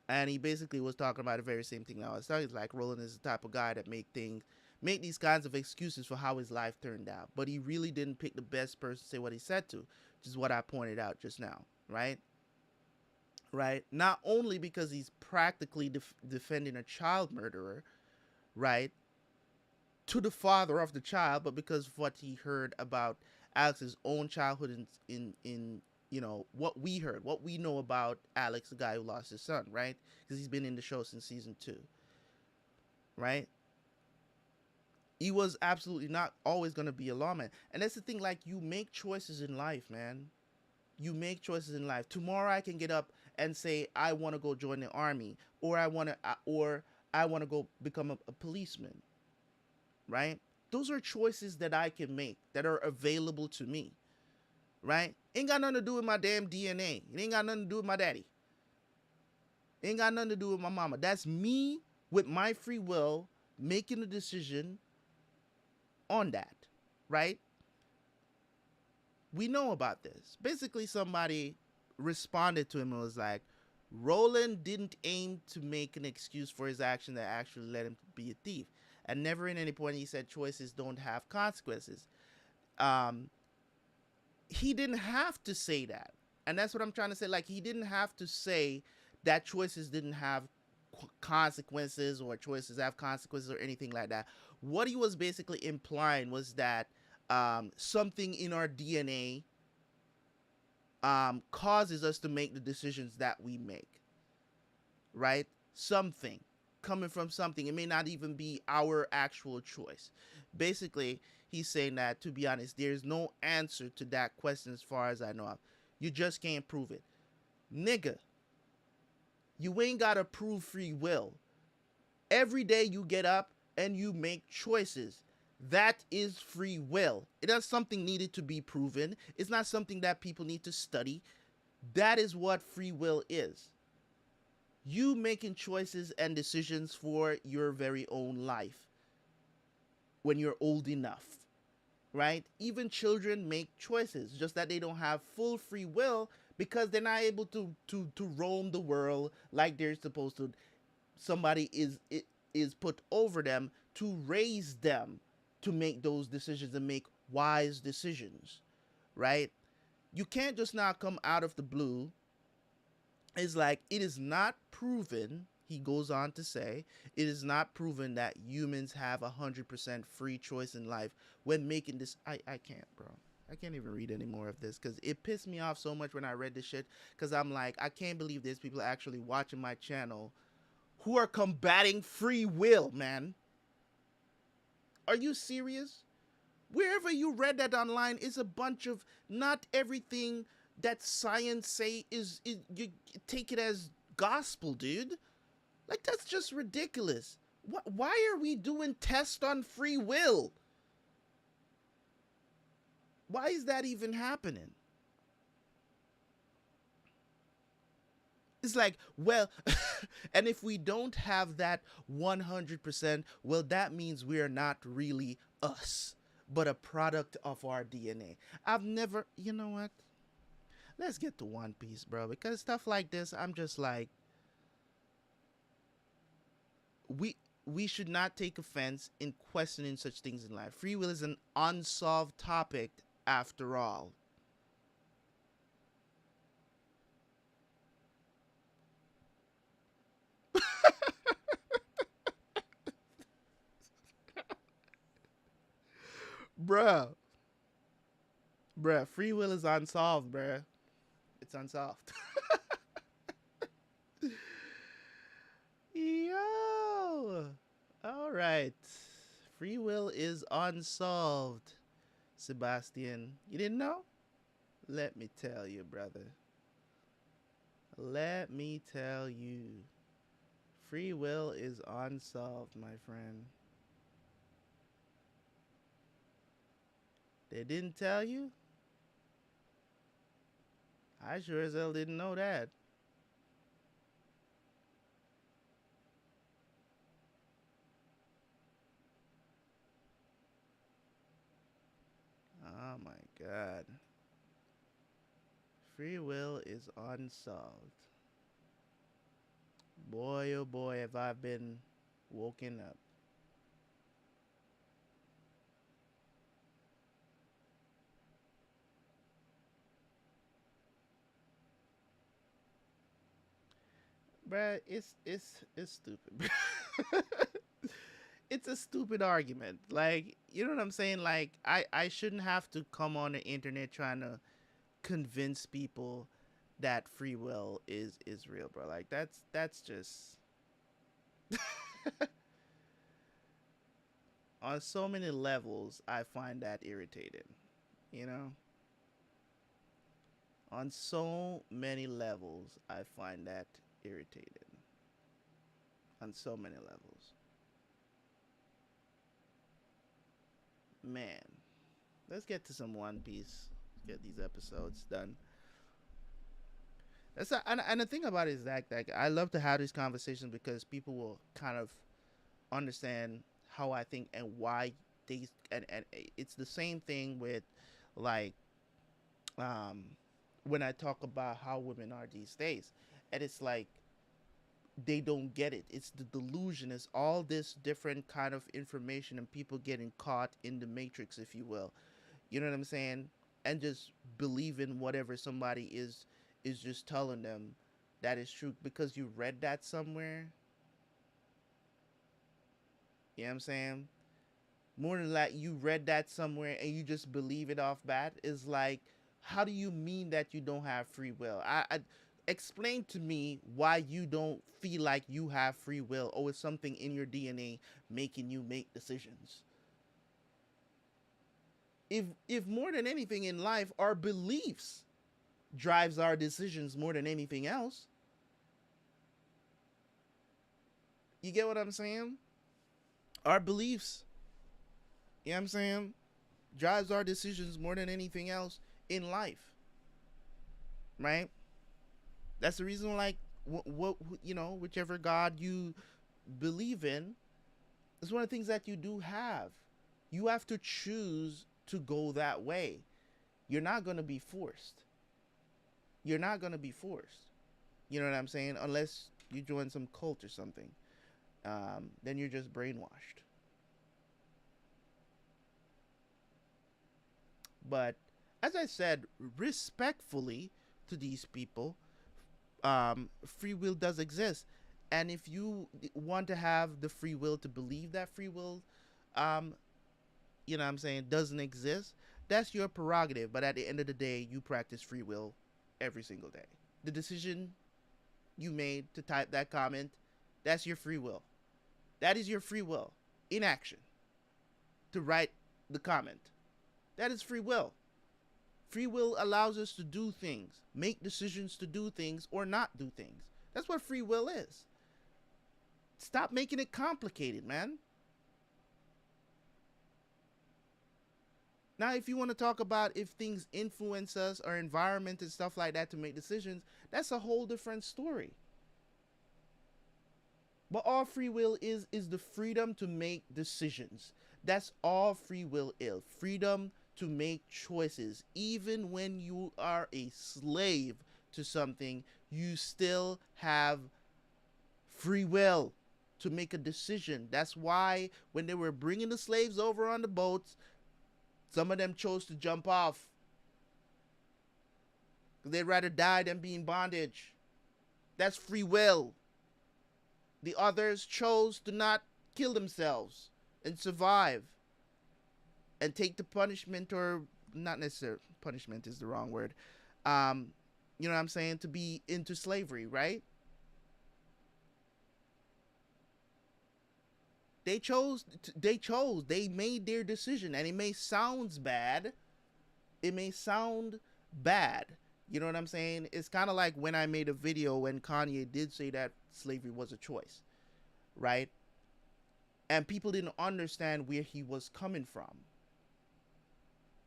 And he basically was talking about the very same thing that I was talking. It's like Roland is the type of guy that make these kinds of excuses for how his life turned out. But he really didn't pick the best person to say what he said to, which is what I pointed out just now, right? Right? Not only because he's practically defending a child murderer, right, to the father of the child, but because of what he heard about Alex's own childhood in what we heard, what we know about Alex, the guy who lost his son, right? Because he's been in the show since season 2, right? He was absolutely not always going to be a lawman. And that's the thing, like, you make choices in life, man. You make choices in life. Tomorrow I can get up and say, I want to go join the army, or I want to go become a policeman, right? Those are choices that I can make that are available to me, right? Ain't got nothing to do with my damn DNA. It ain't got nothing to do with my daddy. It ain't got nothing to do with my mama. That's me with my free will making a decision on that, right? We know about this. Basically, somebody responded to him and was like, Roland didn't aim to make an excuse for his action that actually led him to be a thief. And never in any point he said choices don't have consequences. He didn't have to say that. And that's what I'm trying to say. Like, he didn't have to say that choices didn't have consequences or choices have consequences or anything like that. What he was basically implying was that something in our DNA causes us to make the decisions that we make, right? Something coming from something. It may not even be our actual choice. Basically, he's saying that, to be honest, there's no answer to that question as far as I know of. You just can't prove it. Nigga, you ain't gotta prove free will. Every day you get up and you make choices. That is free will. It is something needed to be proven. It's not something that people need to study. That is what free will is. You making choices and decisions for your very own life when you're old enough, right? Even children make choices, just that they don't have full free will because they're not able to roam the world like they're supposed to. Somebody is put over them to raise them to make those decisions and make wise decisions, right? You can't just now come out of the blue. It's like it is not proven, he goes on to say, it is not proven that humans have 100% free choice in life when making this. I can't, bro. I can't even read any more of this because it pissed me off so much when I read this shit. Because I'm like, I can't believe there's people actually watching my channel who are combating free will, man. Are you serious? Wherever you read that online is a bunch of not everything that science say is you take it as gospel, dude. Like that's just ridiculous. Why are we doing tests on free will? Why is that even happening? It's like, well, and if we don't have that 100%, well, that means we are not really us, but a product of our DNA. I've never, you know what? Let's get to One Piece, bro, because stuff like this, I'm just like, we should not take offense in questioning such things in life. Free will is an unsolved topic after all. Bruh. Bruh, free will is unsolved, bruh. It's unsolved. Yo. All right. Free will is unsolved. Sebastian, you didn't know? Let me tell you, brother. Let me tell you. Free will is unsolved, my friend. They didn't tell you? I sure as hell didn't know that. Oh my god. Free will is unsolved. Boy, oh boy, have I been woken up. Bruh, it's stupid. It's a stupid argument. Like, you know what I'm saying? Like, I shouldn't have to come on the internet trying to convince people that free will is real, bro. Like that's just on so many levels I find that irritating, you know? On so many levels I find that irritating. On so many levels. Man, let's get to some One Piece. Get these episodes done. And the thing about it is that like I love to have these conversations because people will kind of understand how I think and why these and it's the same thing with like um when I talk about how women are these days, and it's like they don't get it. It's the delusion. It's all this different kind of information and people getting caught in the matrix, if you will. You know what I'm saying? And just believing whatever somebody is just telling them that is true because you read that somewhere. You know what I'm saying? More than like you read that somewhere and you just believe it off bat is like, how do you mean that you don't have free will? I explain to me why you don't feel like you have free will or it's something in your DNA making you make decisions. If more than anything in life, our beliefs drives our decisions more than anything else. You get what I'm saying? Our beliefs, you know what I'm saying, drives our decisions more than anything else in life, right? That's the reason, like, what you know, whichever God you believe in, is one of the things that you do have. You have to choose to go that way. You're not going to be forced. You're not going to be forced. You know what I'm saying? Unless you join some cult or something. Then you're just brainwashed. But as I said, respectfully to these people, free will does exist. And if you want to have the free will to believe that free will, um, you know what I'm saying, doesn't exist, that's your prerogative. But at the end of the day, you practice free will every single day. The decision you made to type that comment, that's your free will. That is your free will in action. To write the comment, that is free will. Free will allows us to do things, make decisions to do things or not do things. That's what free will is. Stop making it complicated, man. Now, if you want to talk about if things influence us, our environment and stuff like that to make decisions, that's a whole different story. But all free will is the freedom to make decisions. That's all free will is. Freedom to make choices. Even when you are a slave to something, you still have free will to make a decision. That's why when they were bringing the slaves over on the boats, some of them chose to jump off. They'd rather die than be in bondage. That's free will. The others chose to not kill themselves and survive and take the punishment, or not necessarily punishment is the wrong word. You know what I'm saying? To be into slavery, right? They chose. They made their decision, and it may sound bad. It may sound bad. You know what I'm saying? It's kind of like when I made a video when Kanye did say that slavery was a choice, right? And people didn't understand where he was coming from,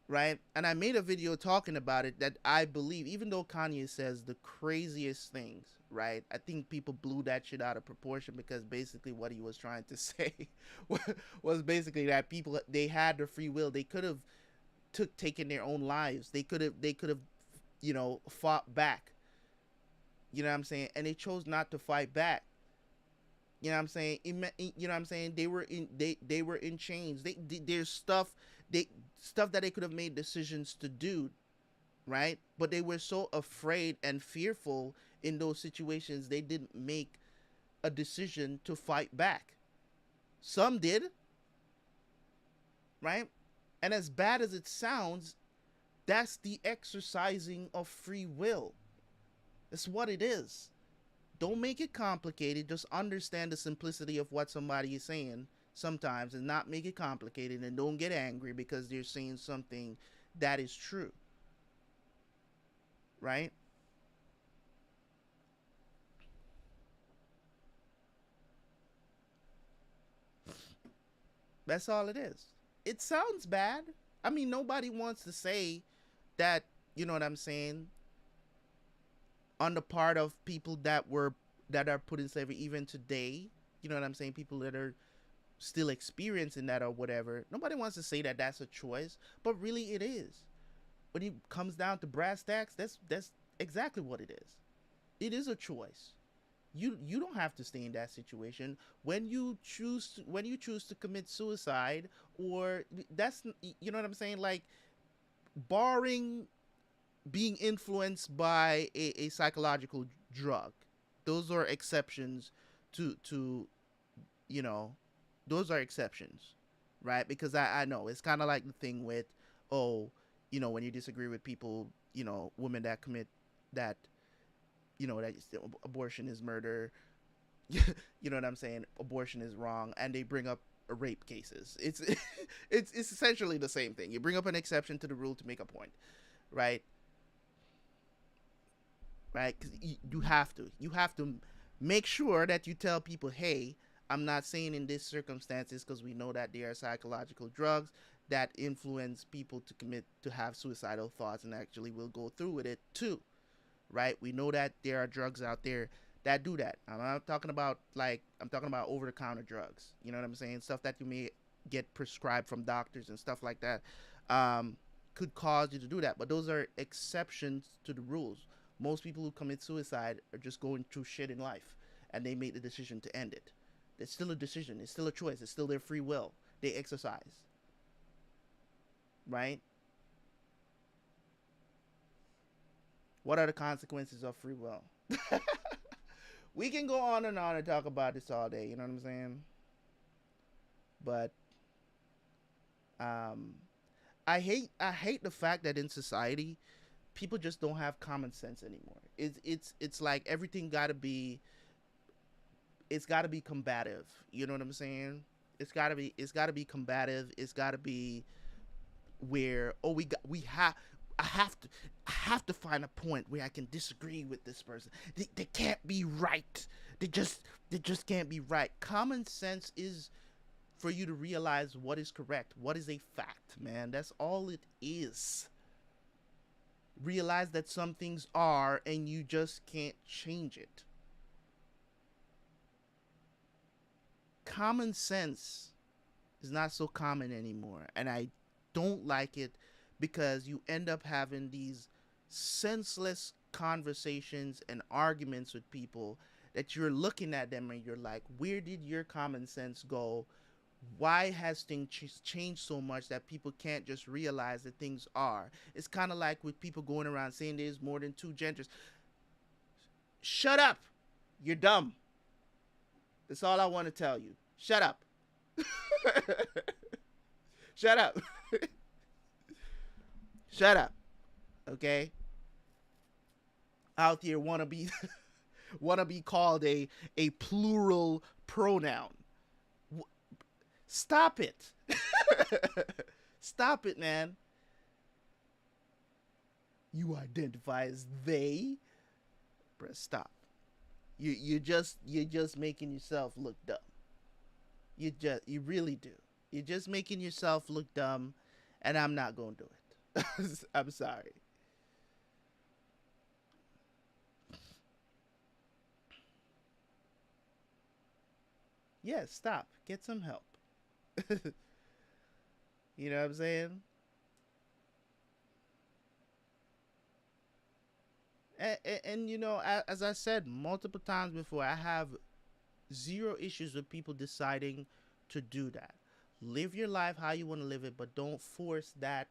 right? And I made a video talking about it, that I believe, even though Kanye says the craziest things, right? I think people blew that shit out of proportion, because basically what he was trying to say was basically that people, they had the free will. They could have taken their own lives. They could have you know, fought back. You know what I'm saying? And they chose not to fight back. You know what I'm saying? You know what I'm saying? They were in chains. There's stuff that they could have made decisions to do, right? But they were so afraid and fearful in those situations, they didn't make a decision to fight back. Some did, right? And as bad as it sounds, that's the exercising of free will. That's what it is. Don't make it complicated. Just understand the simplicity of what somebody is saying sometimes, and not make it complicated. And don't get angry because they're saying something that is true. Right? That's all it is. It sounds bad. I mean, nobody wants to say that, you know what I'm saying, on the part of people that are put in slavery even today, you know what I'm saying, people that are still experiencing that or whatever. Nobody wants to say that that's a choice, but really it is. When it comes down to brass tacks, that's exactly what it is. It is a choice. You don't have to stay in that situation. When you choose to commit suicide, or that's, you know what I'm saying, like, barring being influenced by a psychological drug, those are exceptions to you know, those are exceptions, right? Because I know it's kind of like the thing with, oh, you know, when you disagree with people, you know, women that commit that, you know, that abortion is murder, you know what I'm saying, abortion is wrong, and they bring up rape cases. It's it's essentially the same thing. You bring up an exception to the rule to make a point, right? Right? Because you have to make sure that you tell people, hey, I'm not saying in this circumstances, because we know that there are psychological drugs that influence people to have suicidal thoughts, and actually will go through with it too, right? We know that there are drugs out there that do that. I'm not talking about, like, I'm talking about over-the-counter drugs. You know what I'm saying? Stuff that you may get prescribed from doctors and stuff like that, could cause you to do that. But those are exceptions to the rules. Most people who commit suicide are just going through shit in life, and they make the decision to end it. It's still a decision. It's still a choice. It's still their free will. They exercise. Right? What are the consequences of free will? We can go on and talk about this all day. You know what I'm saying? But um, I hate the fact that in society people just don't have common sense anymore. It's like everything gotta be combative. You know what I'm saying? It's gotta be combative. It's gotta be where, oh, we have I have to I have to find a point where I can disagree with this person. They can't be right. They just can't be right. Common sense is for you to realize what is correct, what is a fact, man. That's all it is. Realize that some things are and you just can't change it. Common sense is not so common anymore, and I don't like it because you end up having these senseless conversations and arguments with people that you're looking at them and you're like, where did your common sense go? Why has things changed so much that people can't just realize that things are? It's kind of like with people going around saying there's more than two genders. Shut up. You're dumb. That's all I want to tell you. Shut up. Shut up. Shut up. Okay? Out here wanna be called a plural pronoun. Stop it. Stop it, man. You identify as they? Bruh, stop. You're just making yourself look dumb. You really do. You're just making yourself look dumb, and I'm not gonna do it. I'm sorry. Yeah, stop. Get some help. You know what I'm saying? And you know, as I said multiple times before, I have zero issues with people deciding to do that. Live your life how you want to live it, but don't force that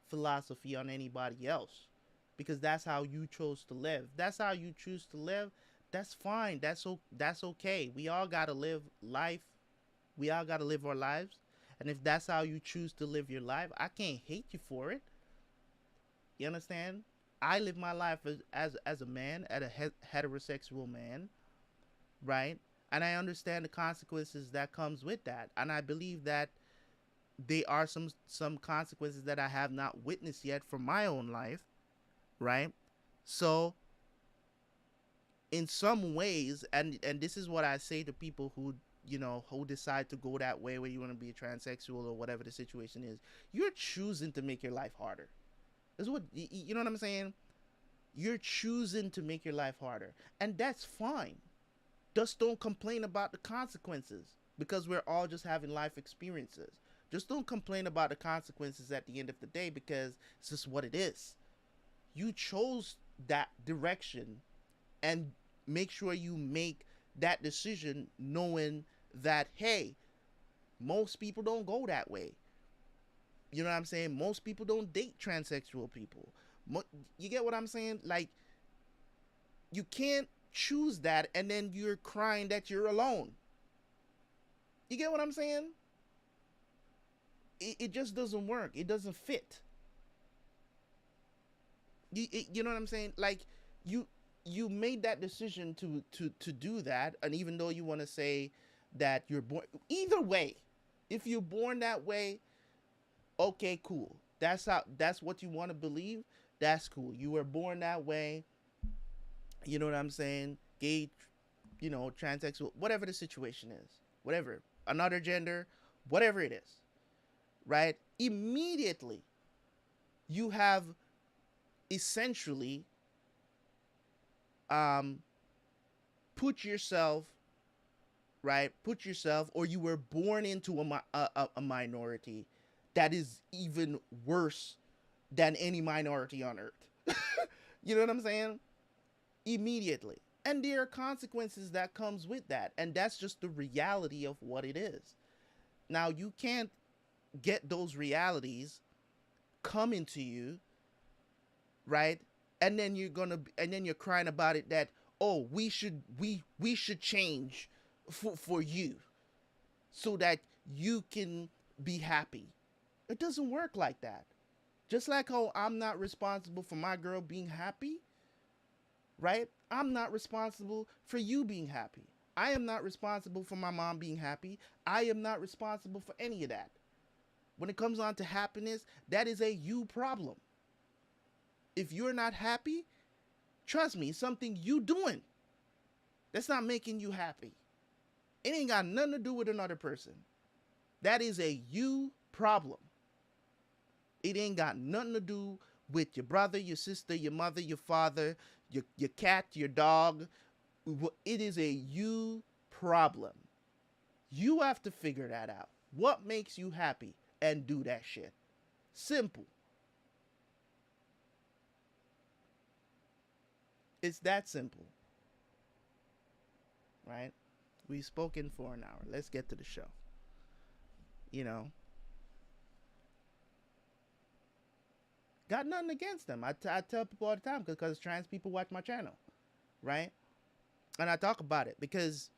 philosophy on anybody else, because that's how you chose to live. That's how you choose to live. That's fine. That's okay. We all got to live life. We all got to live our lives. And if that's how you choose to live your life, I can't hate you for it. You understand? I live my life as a man, as a heterosexual man, right? And I understand the consequences that comes with that. And I believe that there are some consequences that I have not witnessed yet for my own life, right? So in some ways, and this is what I say to people who, who decide to go that way, where you want to be a transsexual or whatever the situation is, you're choosing to make your life harder. That's what, you know what I'm saying? You're choosing to make your life harder, and that's fine. Just don't complain about the consequences, because we're all just having life experiences. Just don't complain about the consequences at the end of the day, because it's just what it is. You chose that direction, and make sure you make that decision knowing that, hey, most people don't go that way. You know what I'm saying? Most people don't date transsexual people. You get what I'm saying? Like, you can't choose that and then you're crying that you're alone. You get what I'm saying? It just doesn't work. It doesn't fit. You know what I'm saying? Like, you made that decision to do that, and even though you want to say that you're born, either way, if you're born that way, okay, cool. That's what you want to believe. That's cool. You were born that way. You know what I'm saying? Gay, transsexual, whatever the situation is, whatever, another gender, whatever it is, right? Immediately, you have essentially put yourself, right? Put yourself, or you were born into a minority that is even worse than any minority on earth. You know what I'm saying? Immediately. And there are consequences that comes with that, and that's just the reality of what it is. Now, you can't get those realities coming to you, right, and then you're crying about it that, oh, we should change for you so that you can be happy. It doesn't work like that. Just like how I'm not responsible for my girl being happy, right? I'm not responsible for you being happy. I am not responsible for my mom being happy. I am not responsible for any of that. When it comes on to happiness, that is a you problem. If you're not happy, trust me, it's something you doing that's not making you happy. It ain't got nothing to do with another person. That is a you problem. It ain't got nothing to do with your brother, your sister, your mother, your father, your cat, your dog. It is a you problem. You have to figure that out. What makes you happy and do that shit. Simple. It's that simple. Right? We've spoken for an hour. Let's get to the show. You know, got nothing against them. I tell people all the time because trans people watch my channel, right? And I talk about it because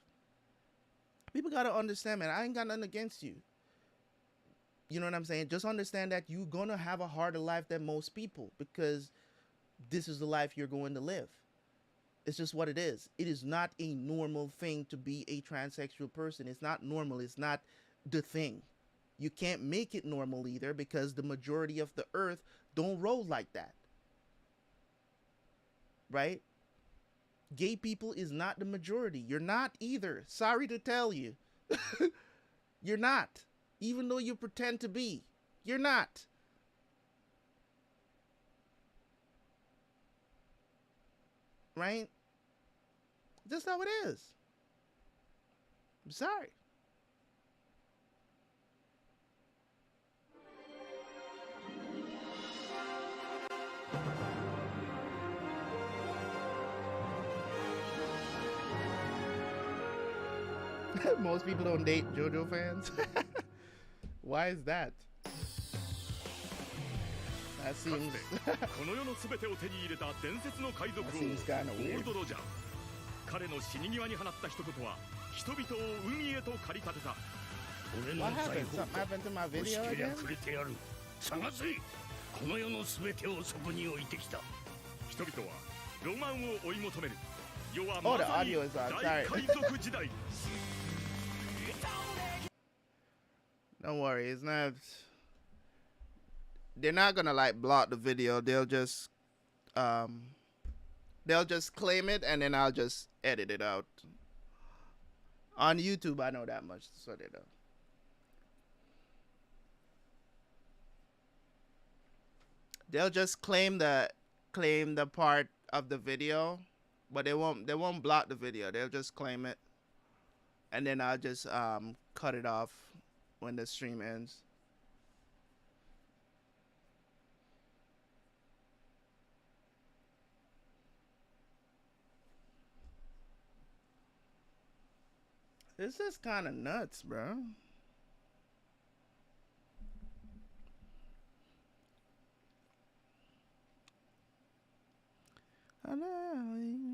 people got to understand, man, I ain't got nothing against you. You know what I'm saying? Just understand that you're going to have a harder life than most people because this is the life you're going to live. It's just what it is. It is not a normal thing to be a transsexual person. It's not normal. It's not the thing. You can't make it normal either because the majority of the earth don't roll like that. Right? Gay people is not the majority. You're not either. Sorry to tell you. You're not. Even though you pretend to be. You're not. Right? Just how it is. I'm sorry. Most people don't date JoJo fans. Why is that? That seems that seems kind of weird. 彼の死に際に放った一言は人々を海へと駆り立てた。俺の What 財 happened? 宝 Something happened to my 欲 video しけりゃ again? くれてやる。探せ。この世のすべてをそこに置いてきた。人々はロマンを追い求める。世は Oh, ま the さに audio is on. 大 Sorry. 海賊時代。Don't worry, it's not. They're not gonna like block the video. They'll just claim it and then I'll just edit it out. On YouTube, I know that much, so they don't. They'll just claim the part of the video, but they won't block the video. They'll just claim it, and then I'll just cut it off when the stream ends. This is kind of nuts, bro. I know you.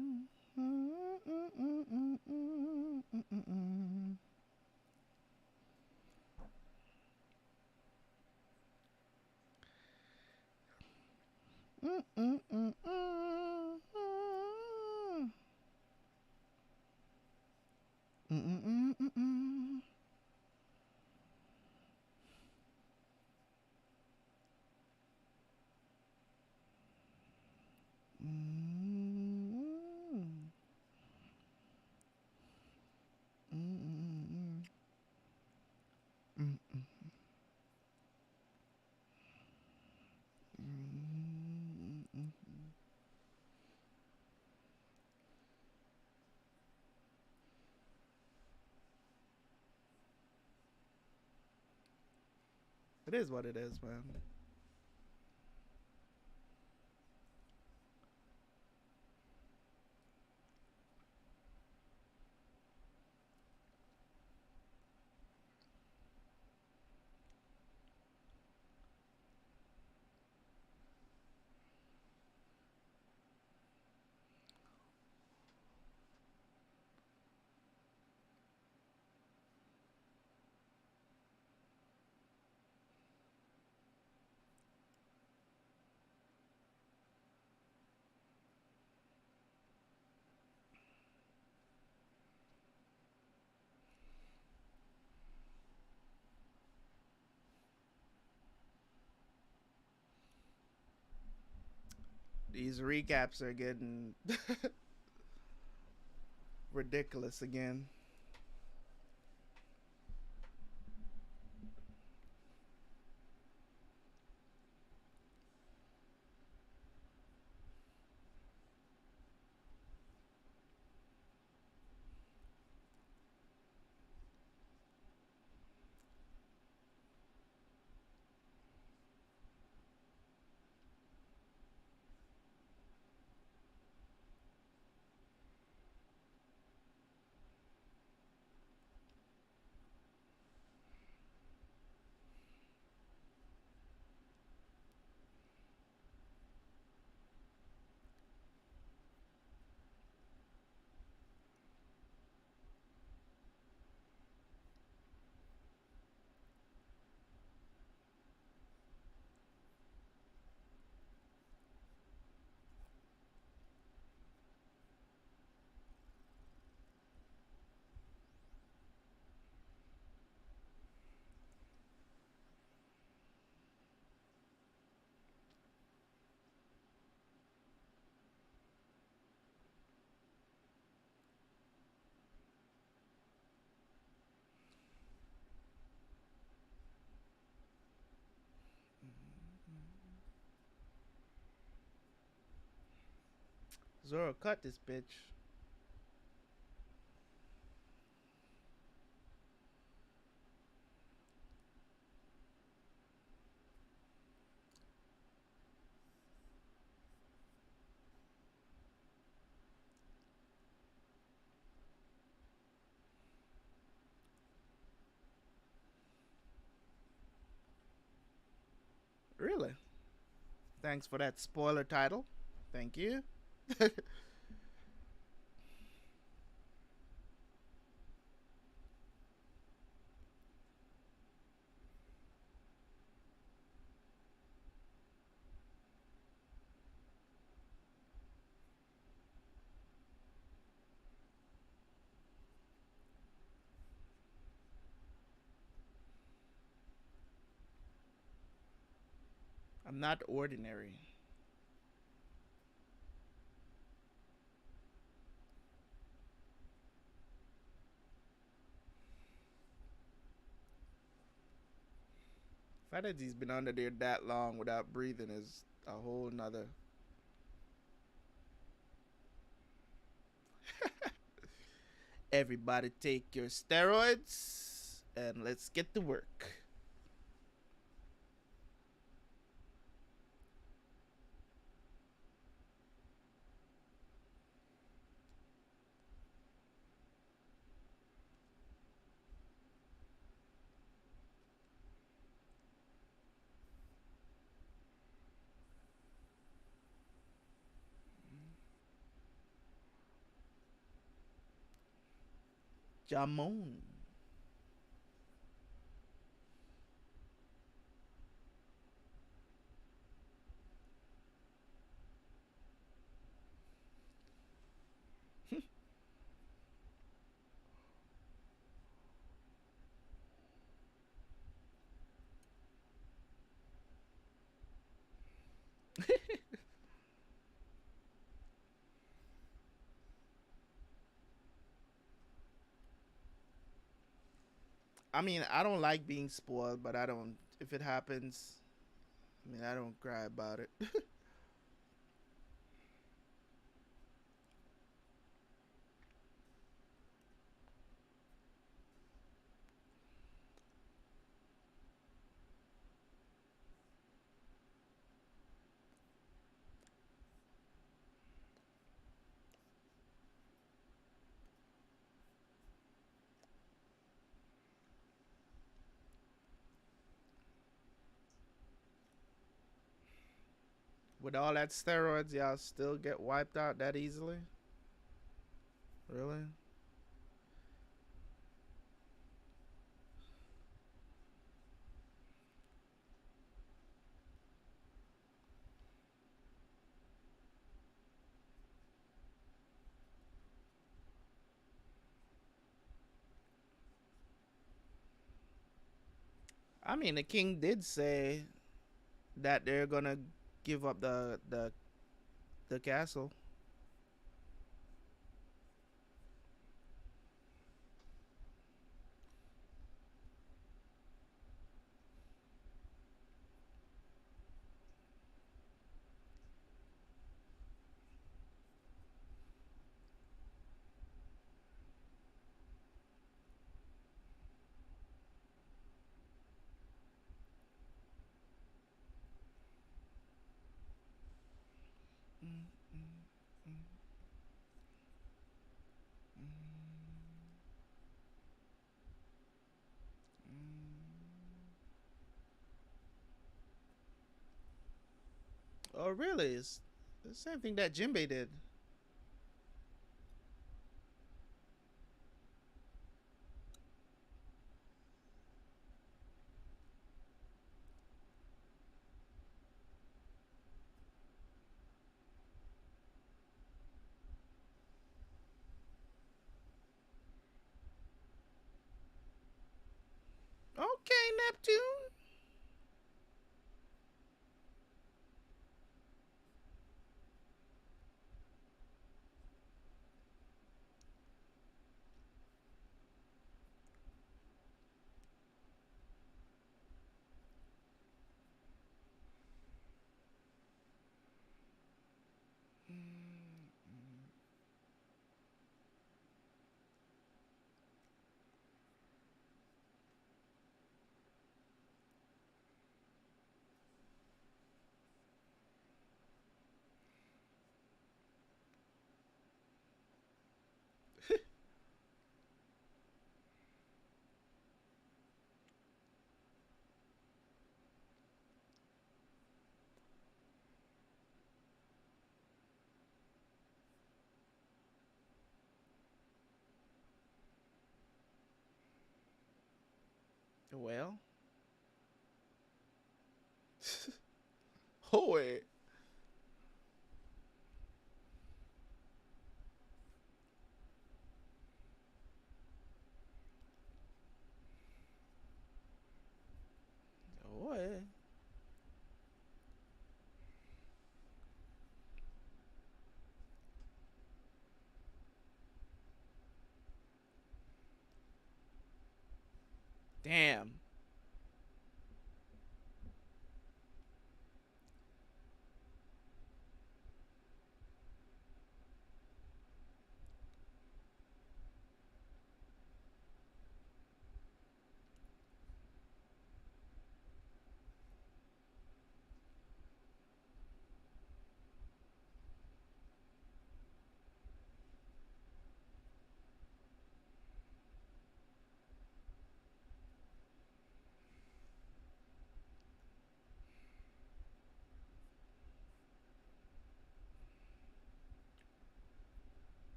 It is what it is, man. These recaps are getting ridiculous again. Zoro, cut this bitch. Really? Thanks for that spoiler title. Thank you. I'm not ordinary. The fact that he's been under there that long without breathing is a whole nother. Everybody take your steroids and let's get to work. Jamon. I mean, I don't like being spoiled, but I don't. If it happens, I mean, I don't cry about it. With all that steroids, y'all still get wiped out that easily? Really? I mean, the king did say that they're gonna give up the the castle. Oh, really? It's the same thing that Jinbei did. Okay, Neptune. Well, oh wait. Oh wait. Damn.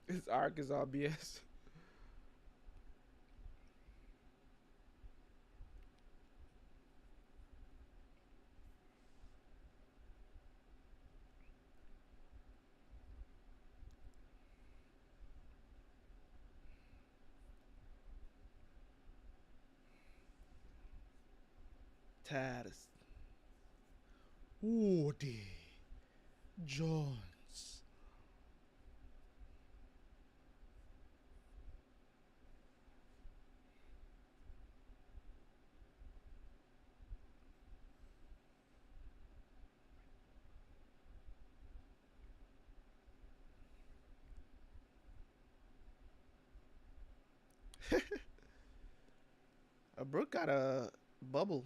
This arc is all BS. Titus. Woody Jones. A Brooke got a bubble.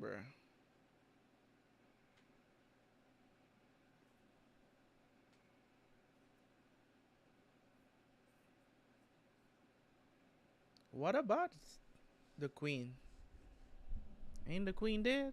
Bruh. What about the queen? Ain't the queen dead?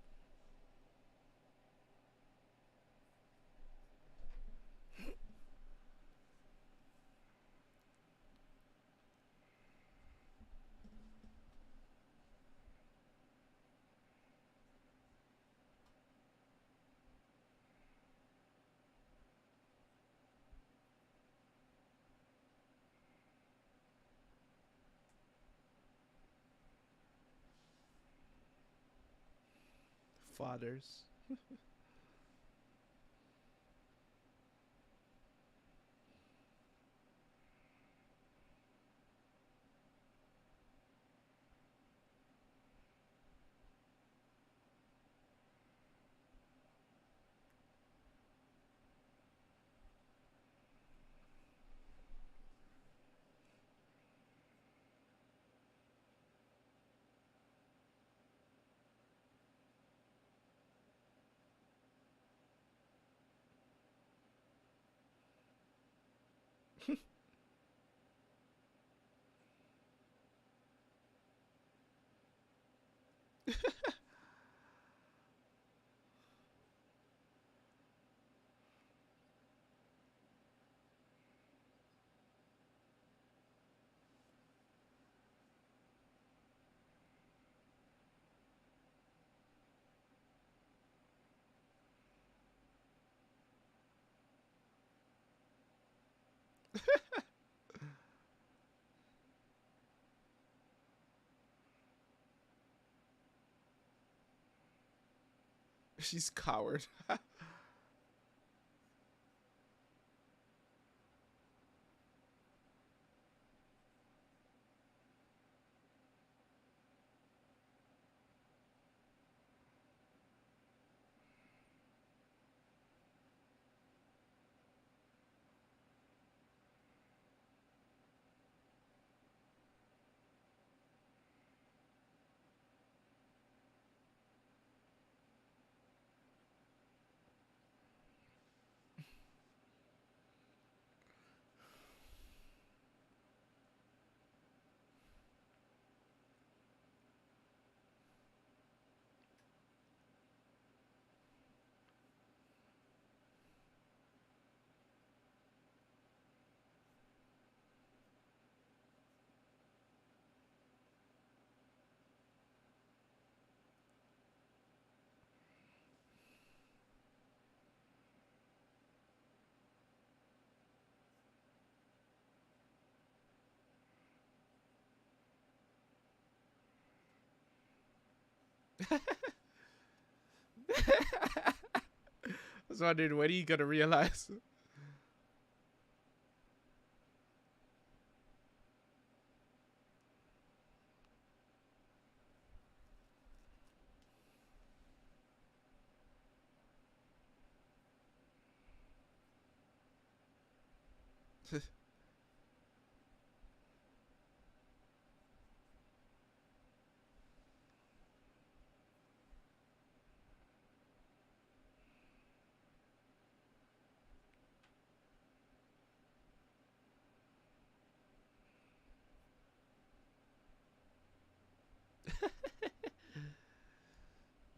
Fathers. She's coward. I was wondering when are you gonna realize?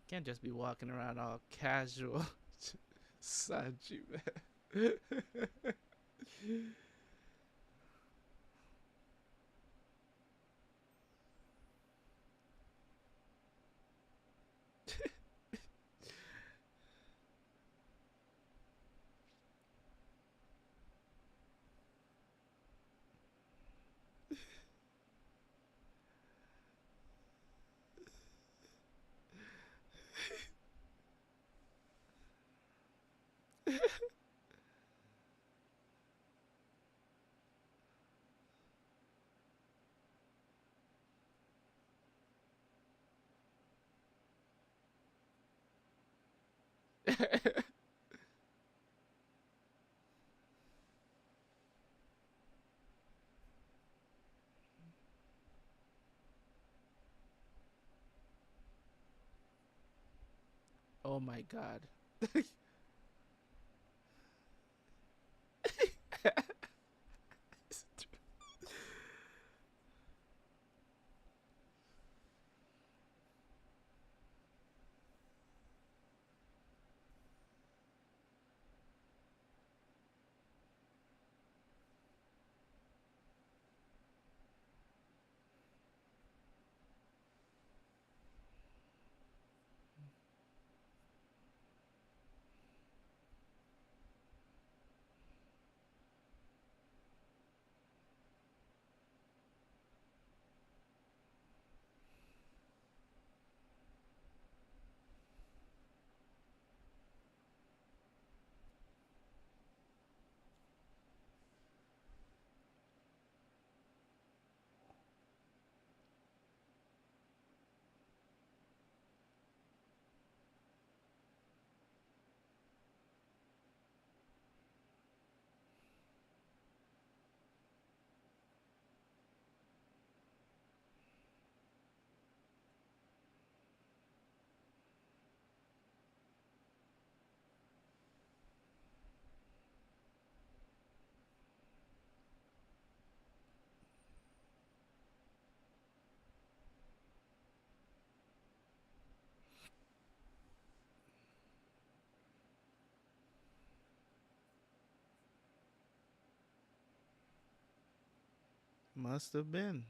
Can't just be walking around all casual. Sanji, man. Oh my god. Must have been.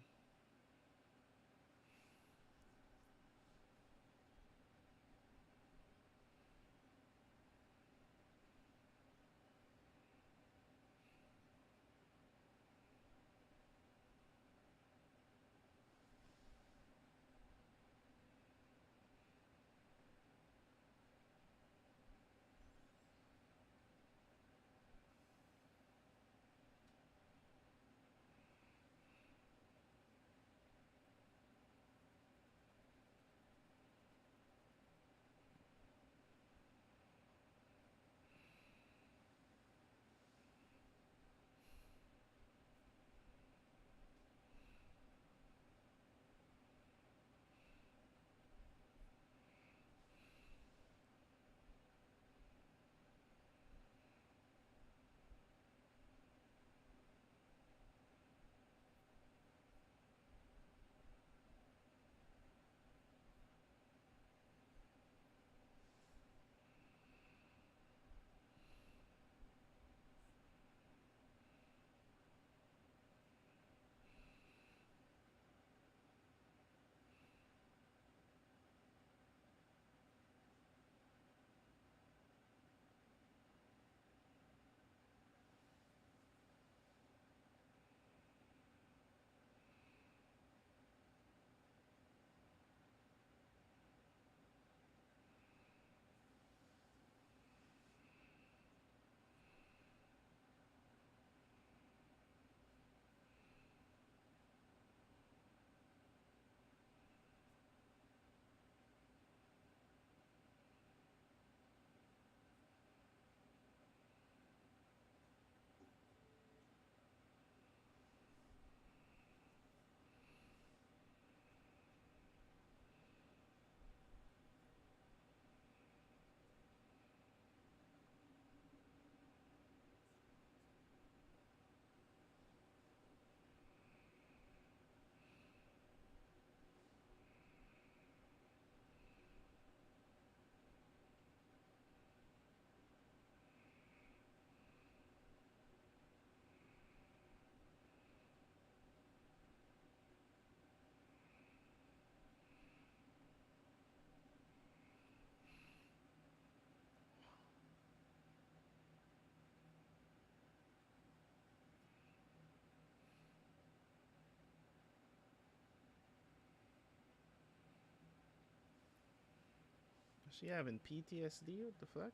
Is she having PTSD? What the fuck?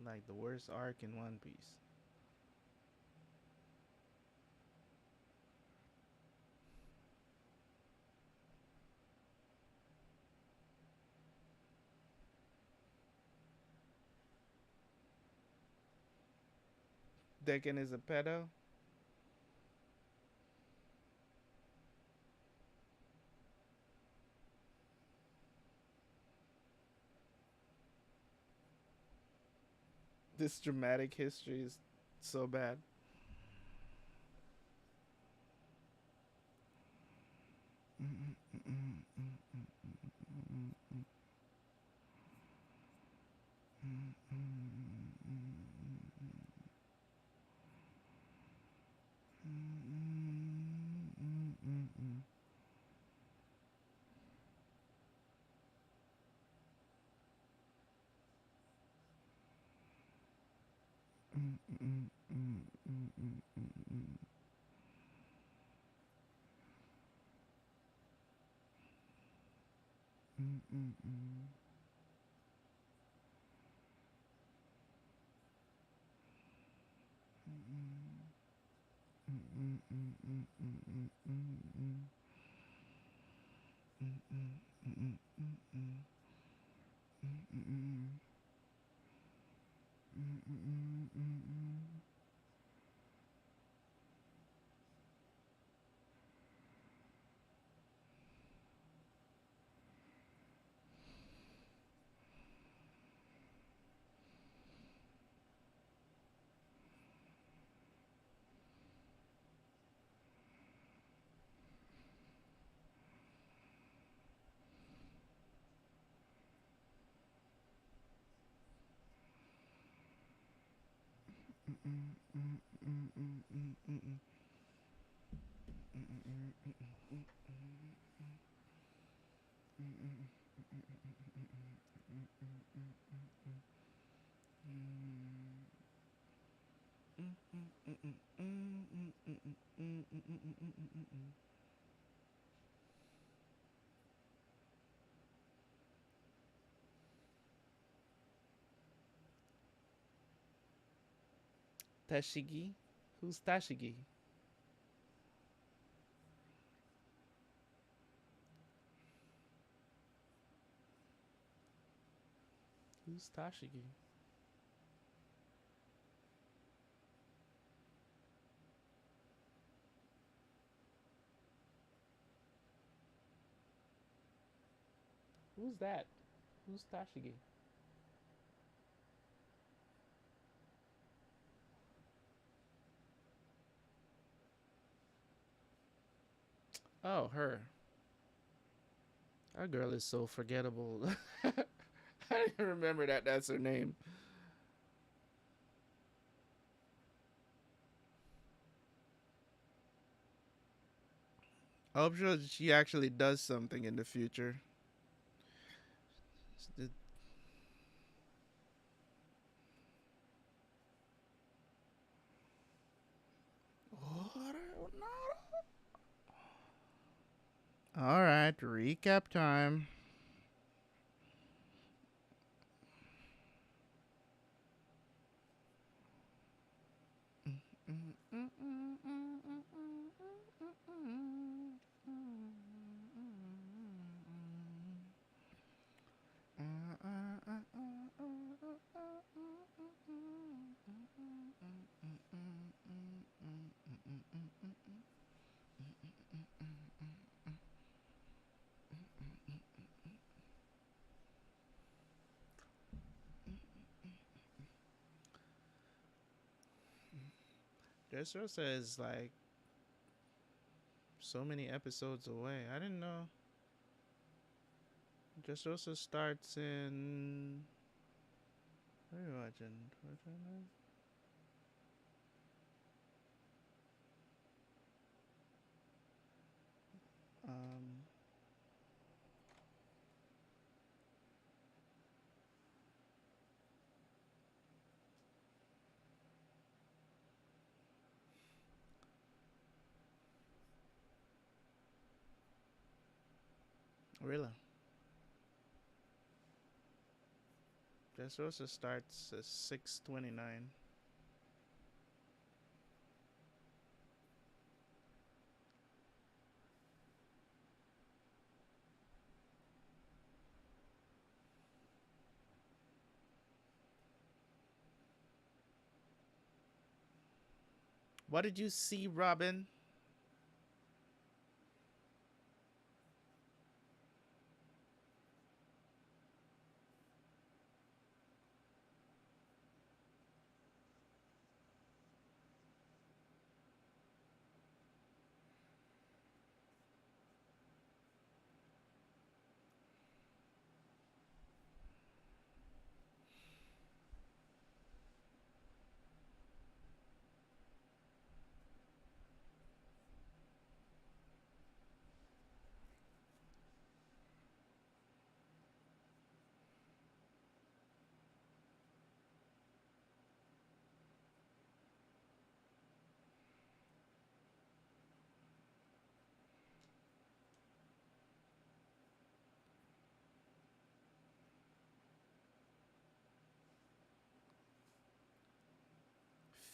Like the worst arc in One Piece. Decken is a pedo. This dramatic history is so bad. Tashigi? Who's Tashigi? Who's Tashigi? Who's that? Who's Tashigi? Oh, her. That girl is so forgettable. I didn't remember that that's her name. I hope sure she actually does something in the future. All right, recap time. Dressrosa is like so many episodes away. I didn't know. Dressrosa starts in. What are you watching? Um, really? Dressrosa starts at 6:29. What did you see, Robin?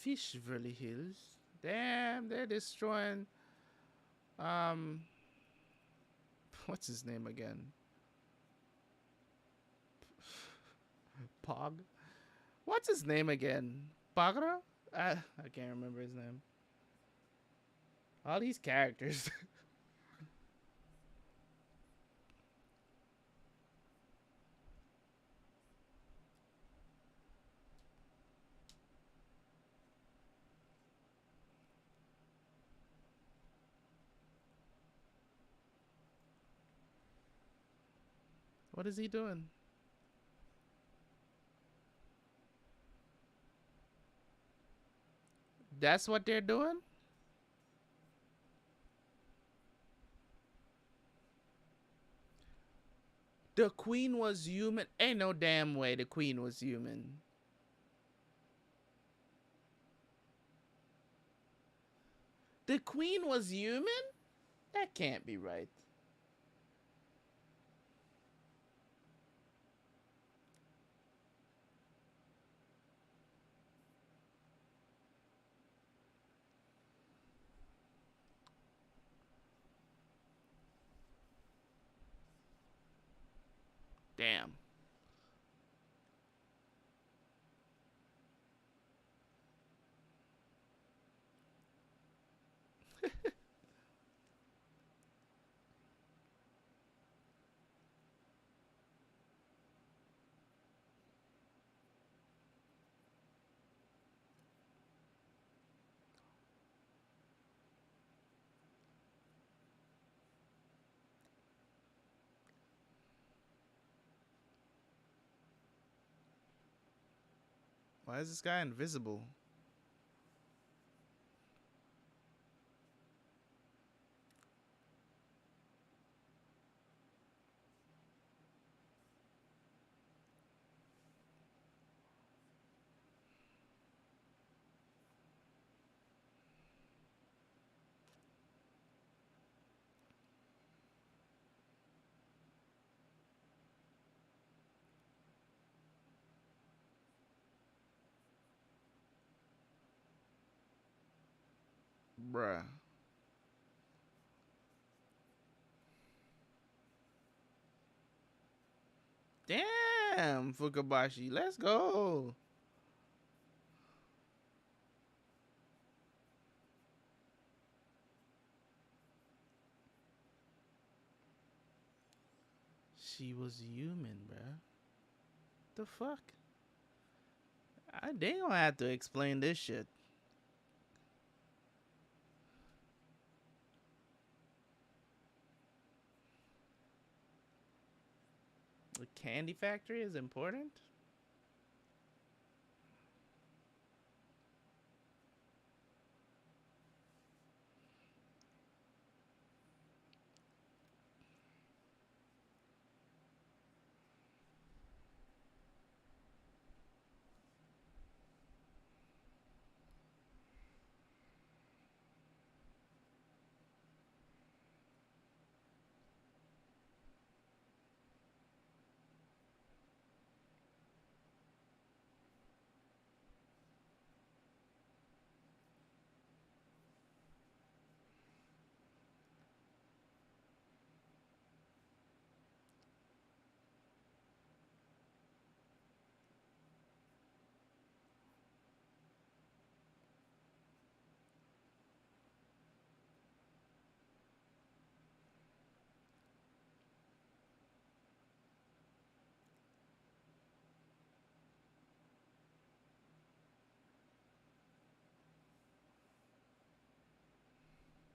Fishville Hills. Damn, they're destroying. Um, what's his name again? Pog. What's his name again? Pagra? I can't remember his name. All these characters. What is he doing? That's what they're doing? The queen was human? Ain't no damn way the queen was human. The queen was human? That can't be right. Damn. Why is this guy invisible? Bruh. Damn, Fukabashi. Let's go. She was human, bruh. The fuck? They gonna have to explain this shit. The candy factory is important?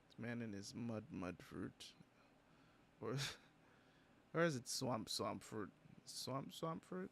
This man in his mud fruit. Or, or is it swamp fruit? Swamp fruit?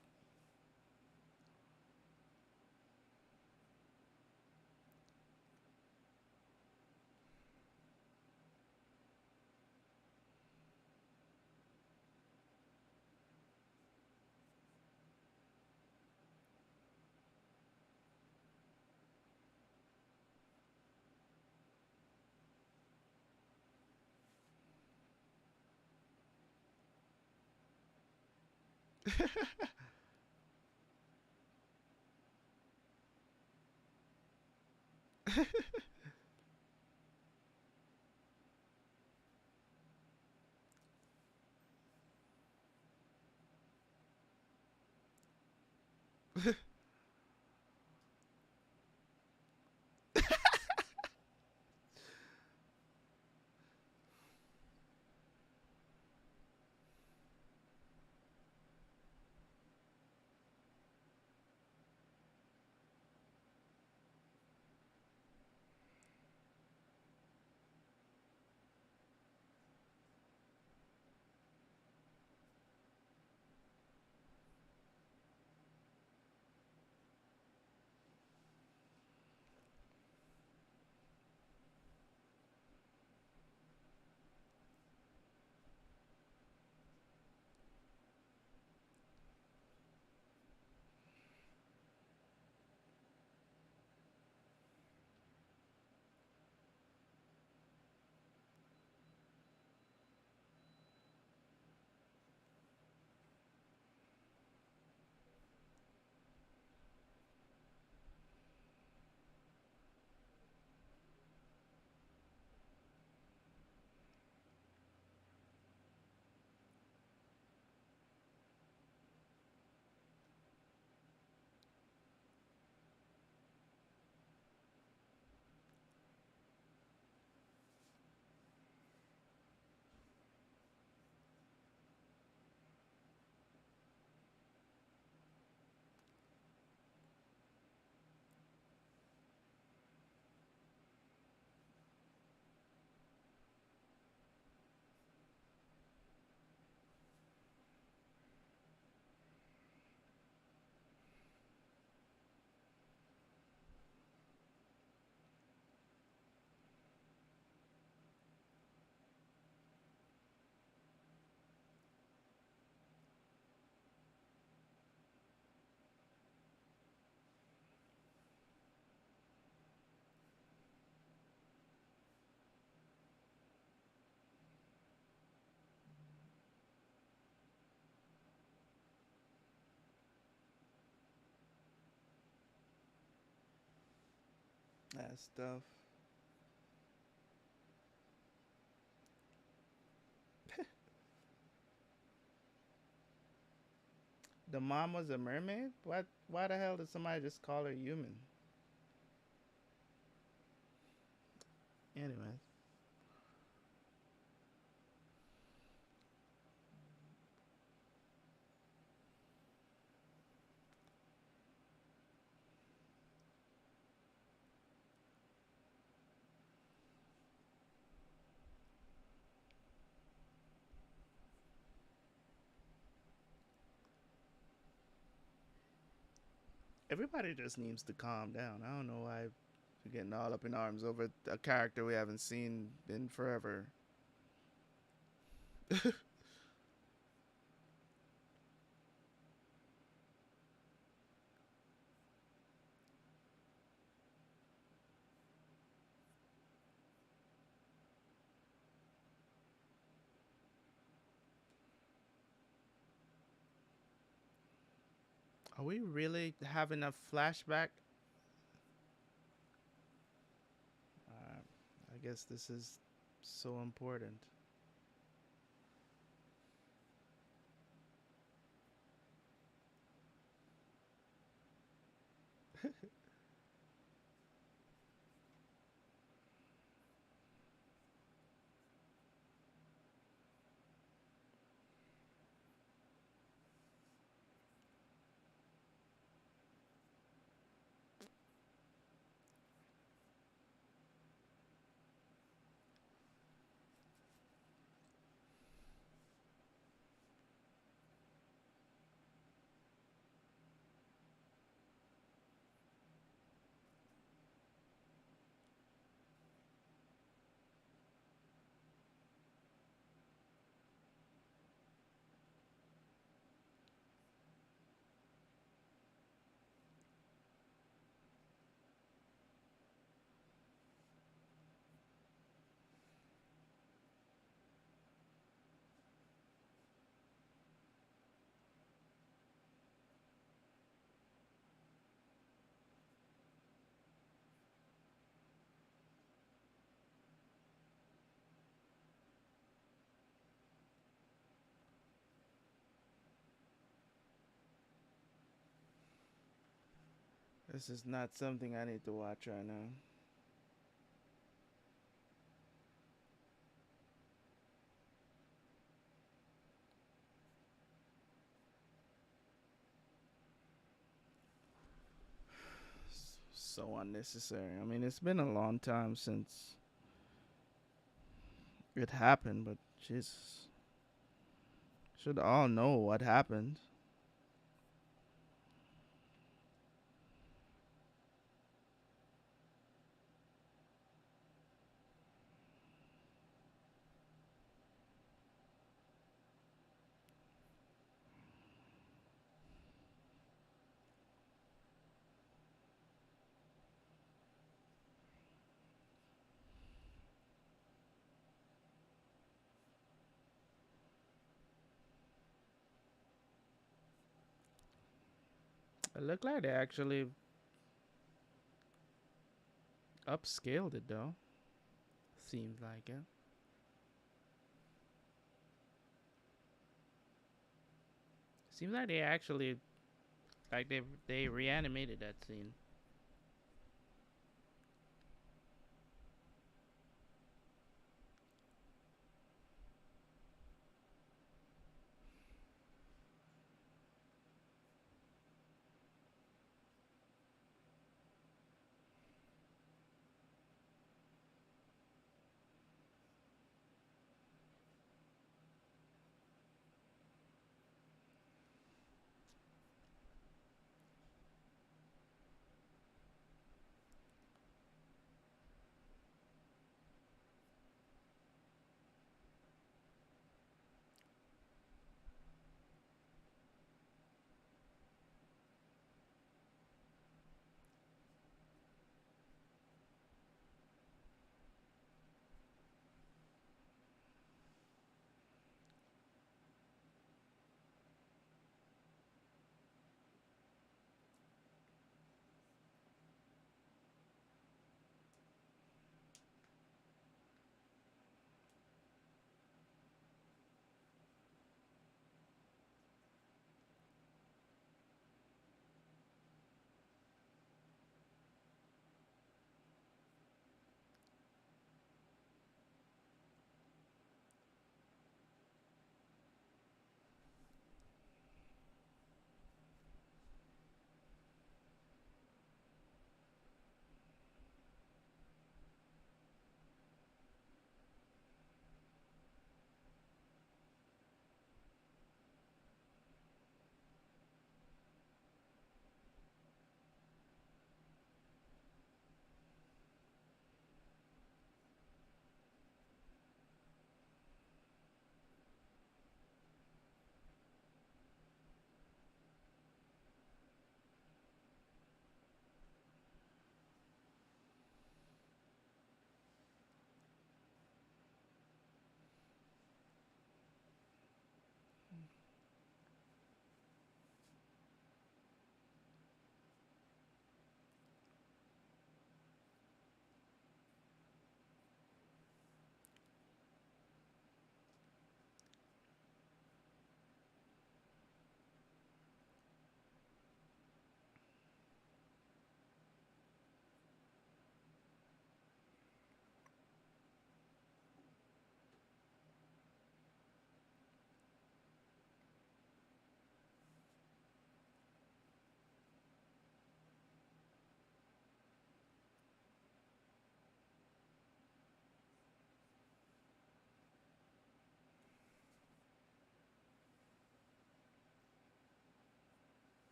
That stuff. The mom was a mermaid? What? Why the hell did somebody just call her human? Anyways. Everybody just needs to calm down. I don't know why we're getting all up in arms over a character we haven't seen in forever. Are we really having a flashback? I guess this is so important. This is not something I need to watch right now. So unnecessary. I mean, it's been a long time since it happened, but Jesus. Should all know what happened. It looked like they actually upscaled it though. Seems like it. Seems like they actually like they reanimated that scene.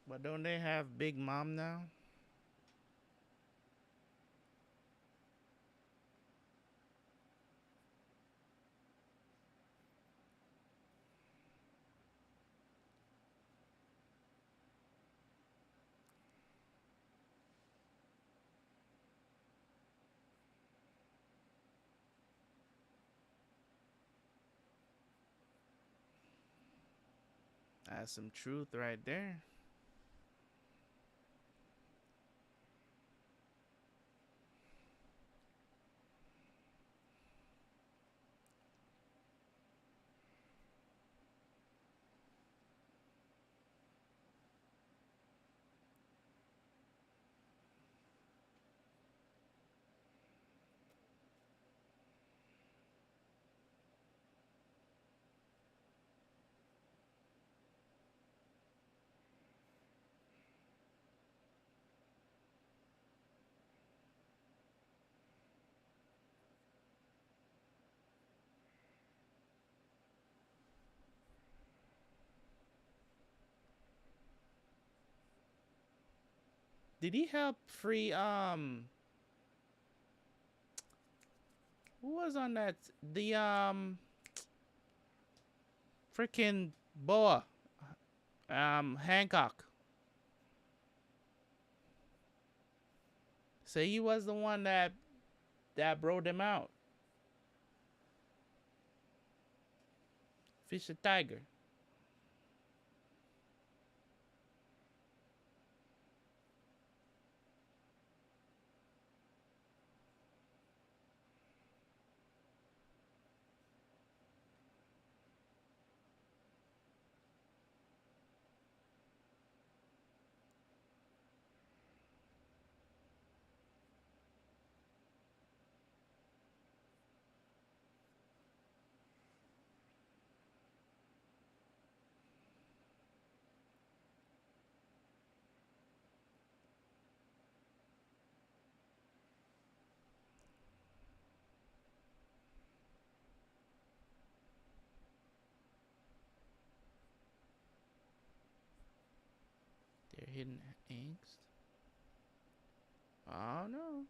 But don't they have Big Mom now? That's some truth right there. Did he help free who was on that the freaking boa Hancock? Say he was the one that brought them out. Fish a tiger. They're hidden angst. Oh no.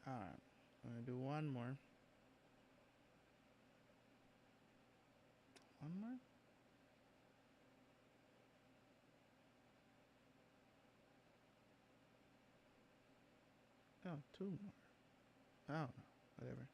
Alright. I'm gonna do one more. One more? No, two more. I don't know. Whatever.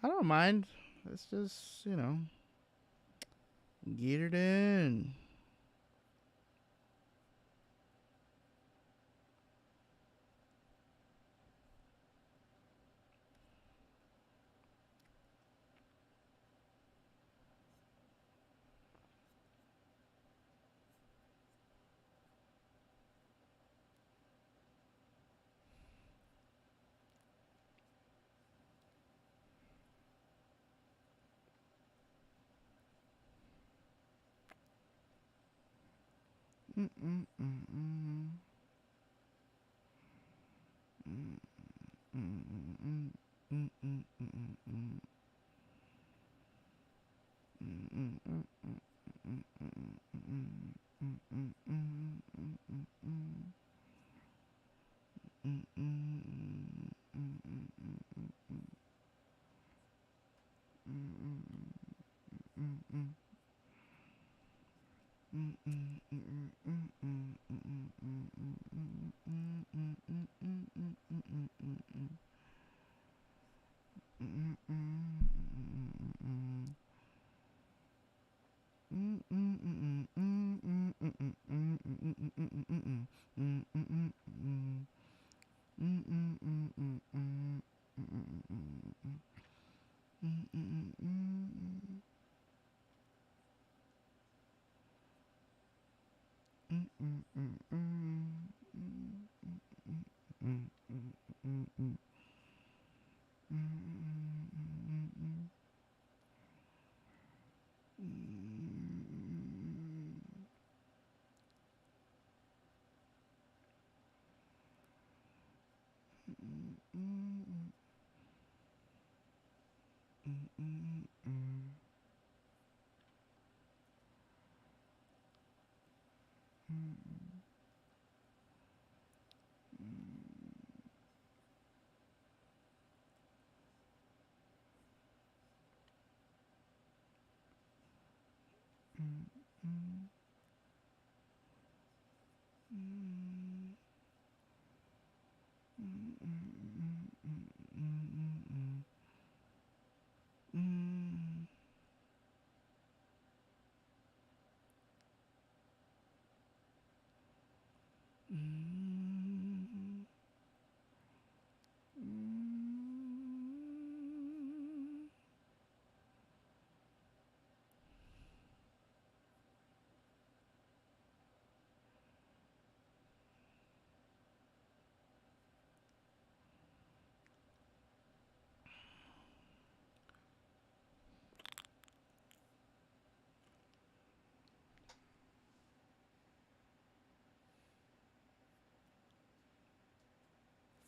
I don't mind. Let's just, get it in.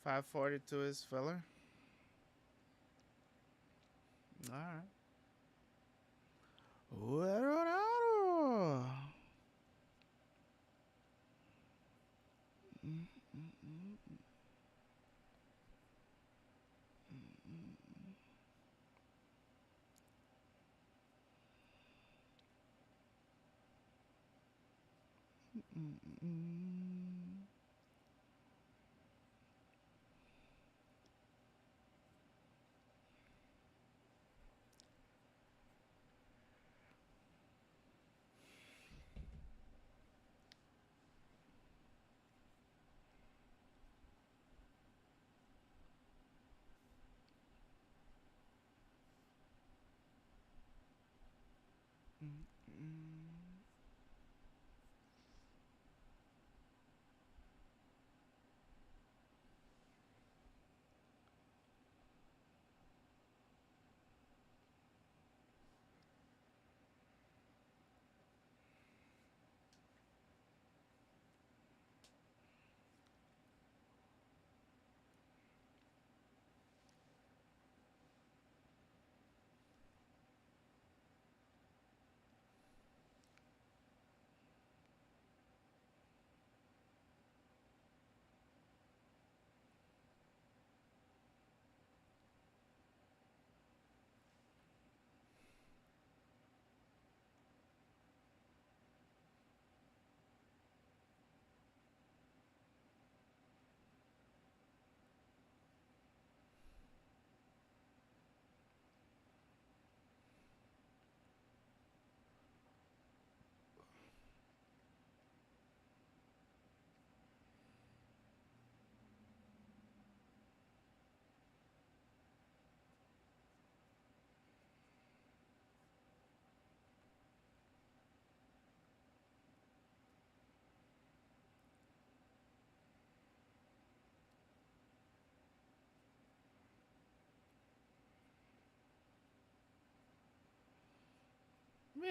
540 to his filler. All right. Well,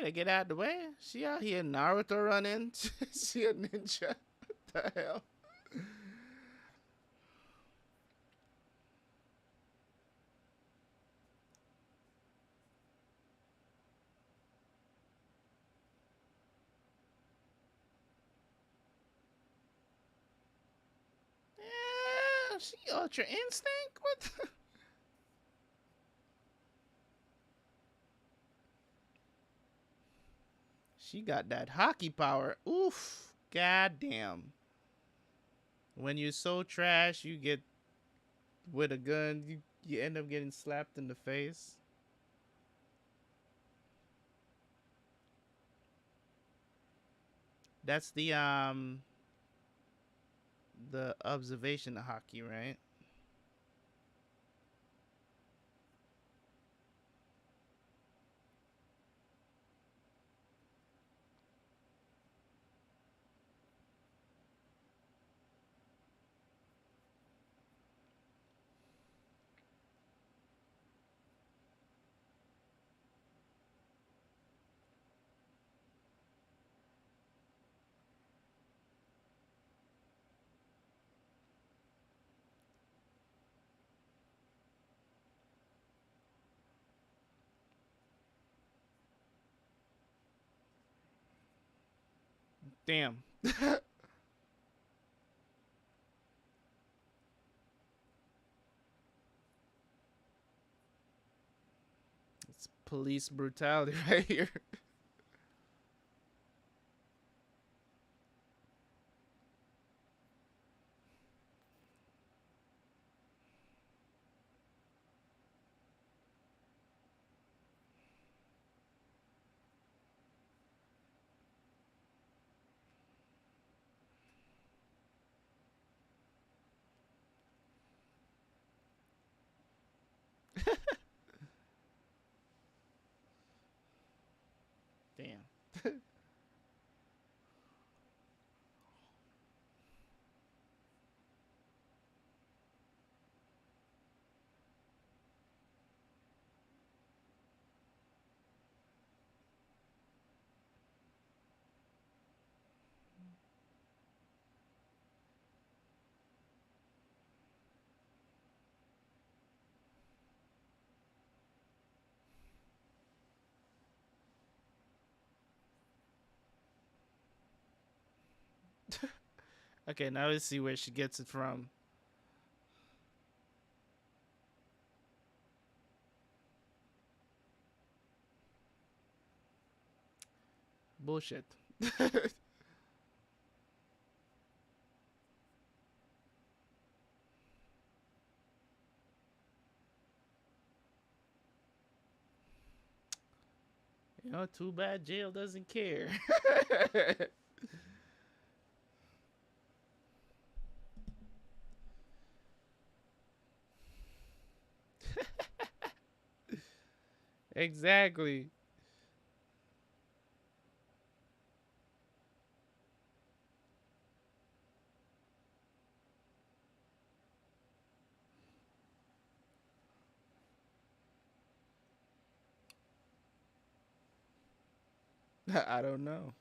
better get out of the way. She out here Naruto running. She a ninja. What the hell? Yeah, she Ultra Instinct. What? She got that hockey power. Oof. Goddamn. When you're so trash, you get with a gun. You end up getting slapped in the face. That's the observation hockey, right? Damn. It's police brutality right here. Okay, now let's see where she gets it from. Bullshit. You know, too bad jail doesn't care. Exactly. I don't know.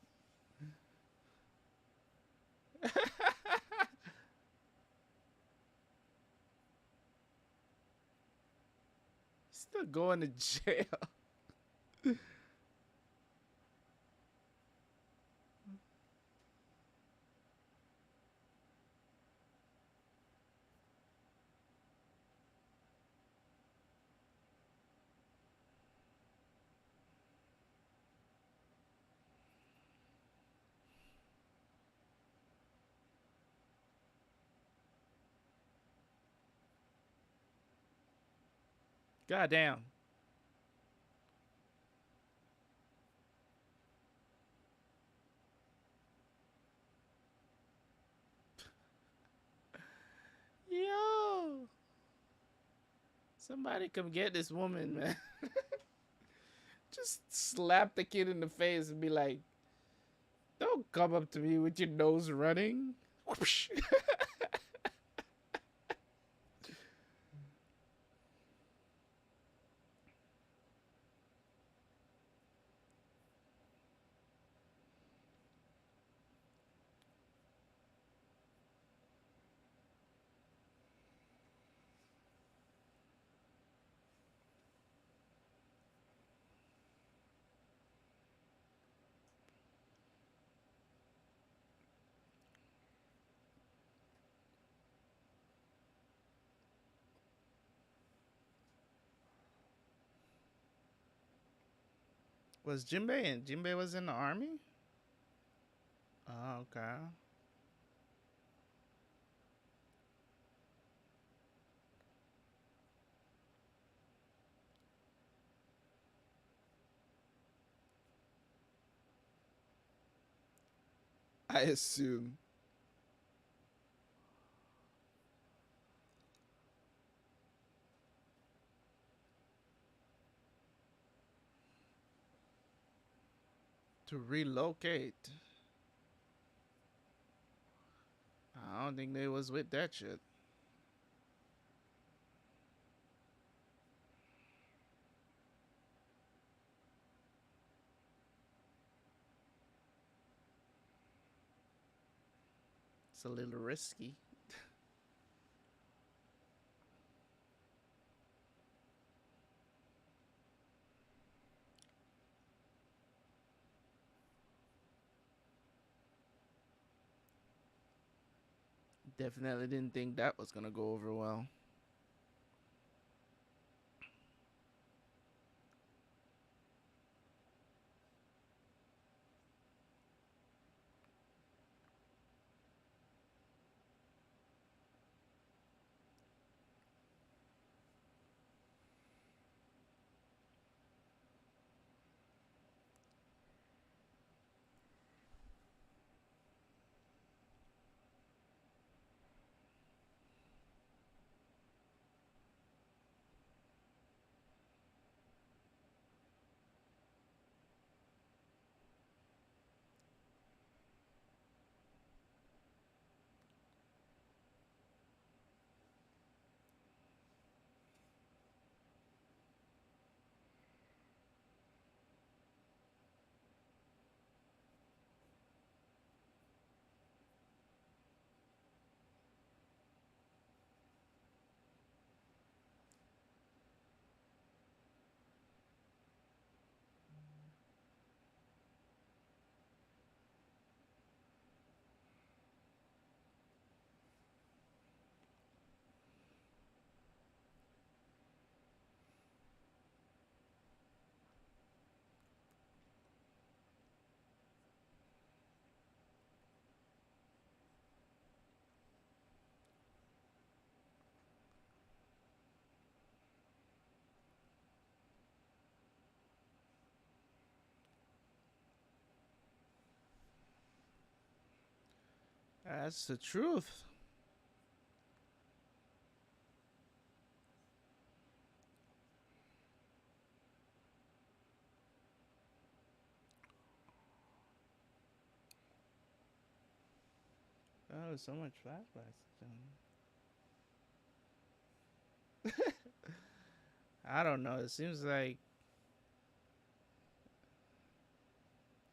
Still going to jail. Goddamn. Yo. Somebody come get this woman, man. Just slap the kid in the face and be like, don't come up to me with your nose running. Whoosh. Was Jinbei in? Jinbei was in the army? Oh, okay. I assume. To relocate. I don't think they was with that shit. It's a little risky. Definitely didn't think that was gonna go over well. That's the truth. Oh, there's so much flashbacks. I don't know. It seems like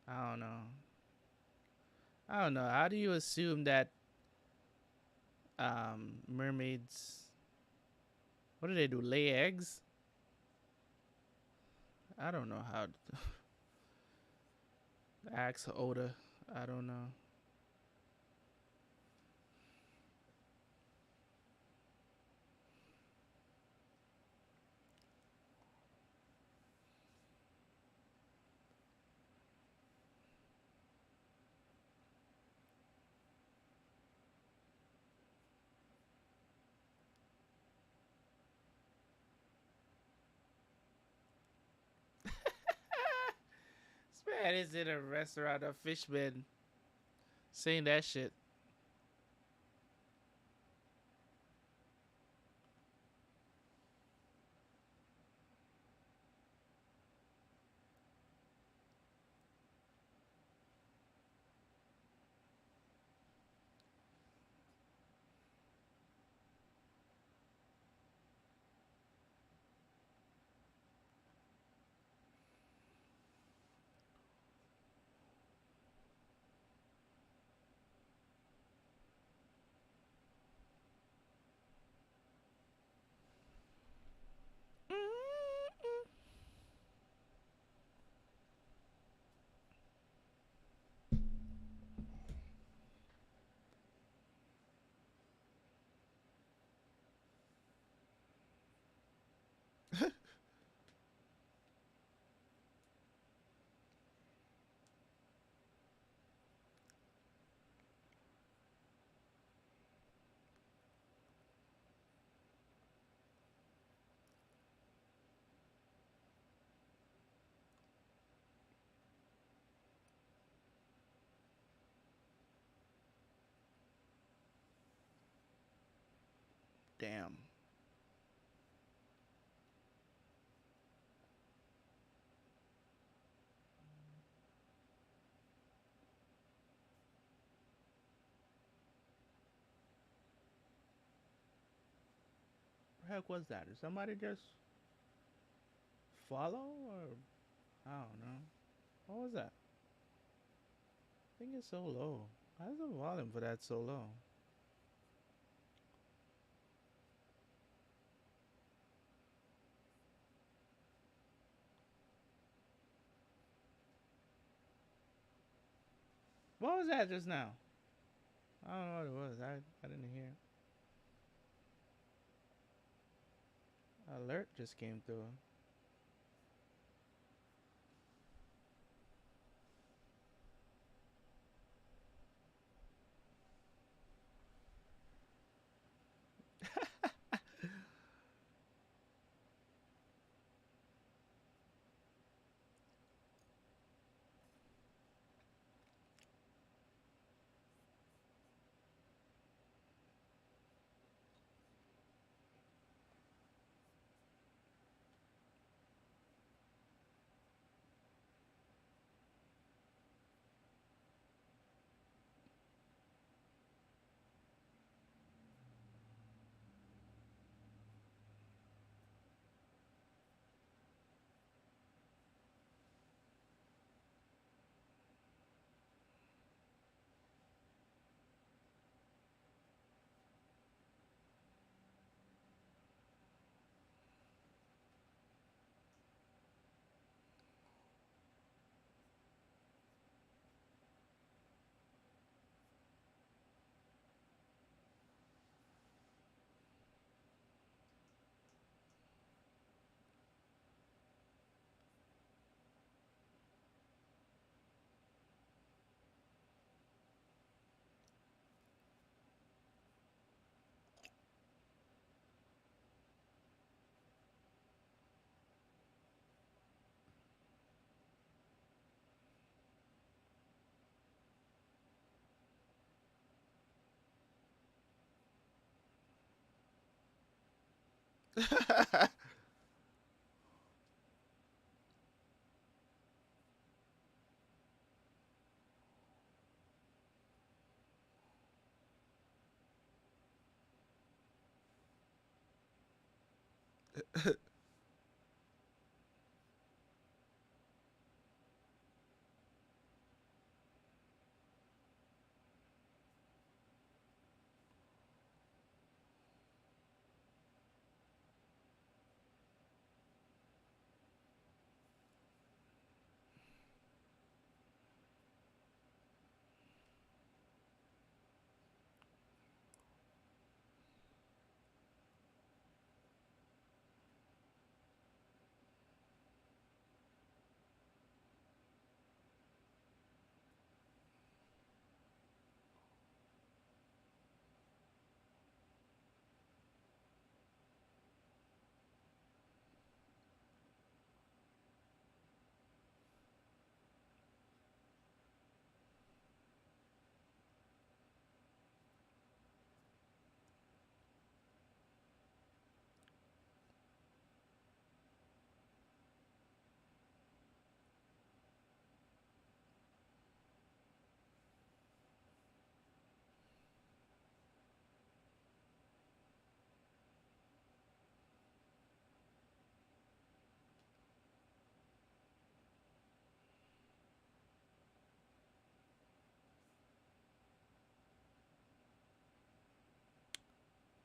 I don't know. I don't know. How do you assume that mermaids? What do they do? Lay eggs? I don't know how. Ask Oda. I don't know. This man is in a restaurant, a fishman, saying that shit. Damn. What the heck was that? Did somebody just follow or I don't know. What was that? I think it's so low. Why is the volume for that so low? What was that just now? I don't know what it was. I didn't hear. Alert just came through.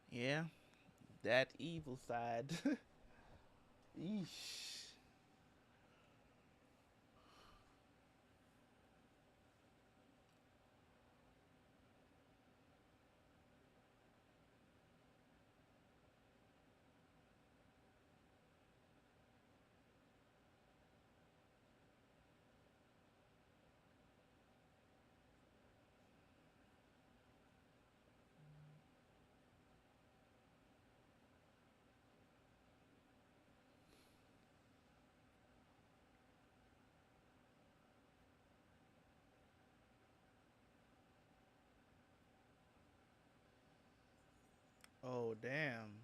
Yeah, that evil side. Eesh. Oh damn.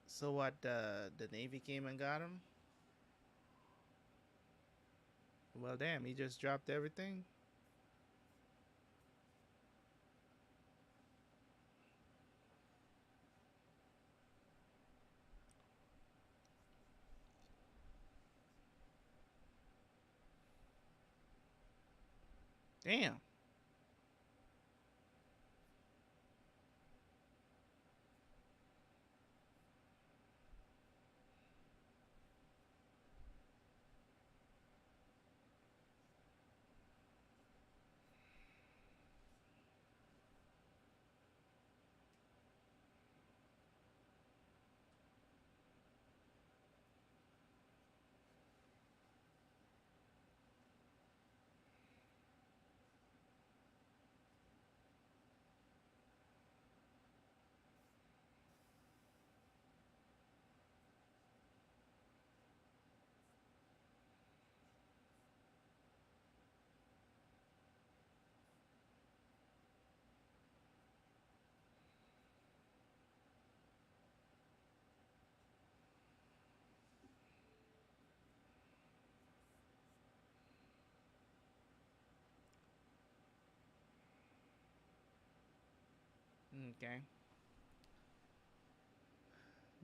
So what? The Navy came and got him. Well, damn. He just dropped everything. Damn. Okay.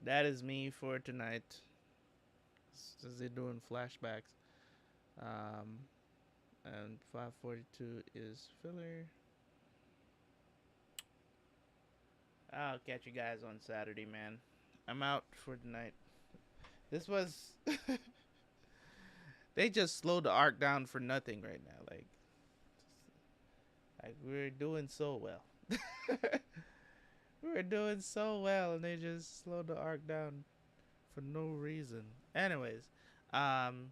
That is me for tonight. Since they're doing flashbacks. Um, and 542 is filler. I'll catch you guys on Saturday, man. I'm out for tonight. This was. They just slowed the arc down for nothing right now. Like we're doing so well. We're doing so well, and they just slowed the arc down for no reason. Anyways, um,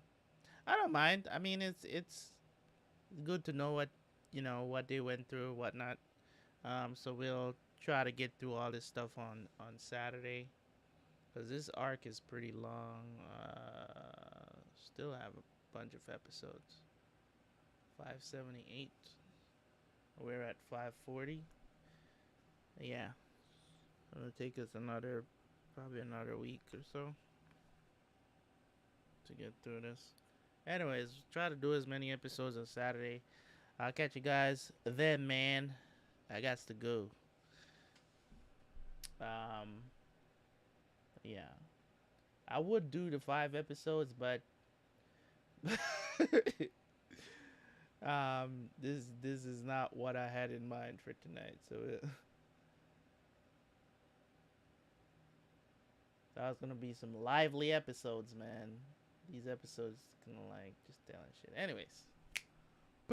I don't mind. I mean, it's good to know what what they went through, whatnot. So we'll try to get through all this stuff on Saturday. Because this arc is pretty long. Still have a bunch of episodes. 578. We're at 540. Yeah. It'll take us probably another week or so to get through this. Anyways, try to do as many episodes on Saturday. I'll catch you guys then, man. I got to go. Yeah. I would do the 5 episodes, but this is not what I had in mind for tonight. So that was gonna be some lively episodes, man. These episodes gonna like just telling shit. Anyways.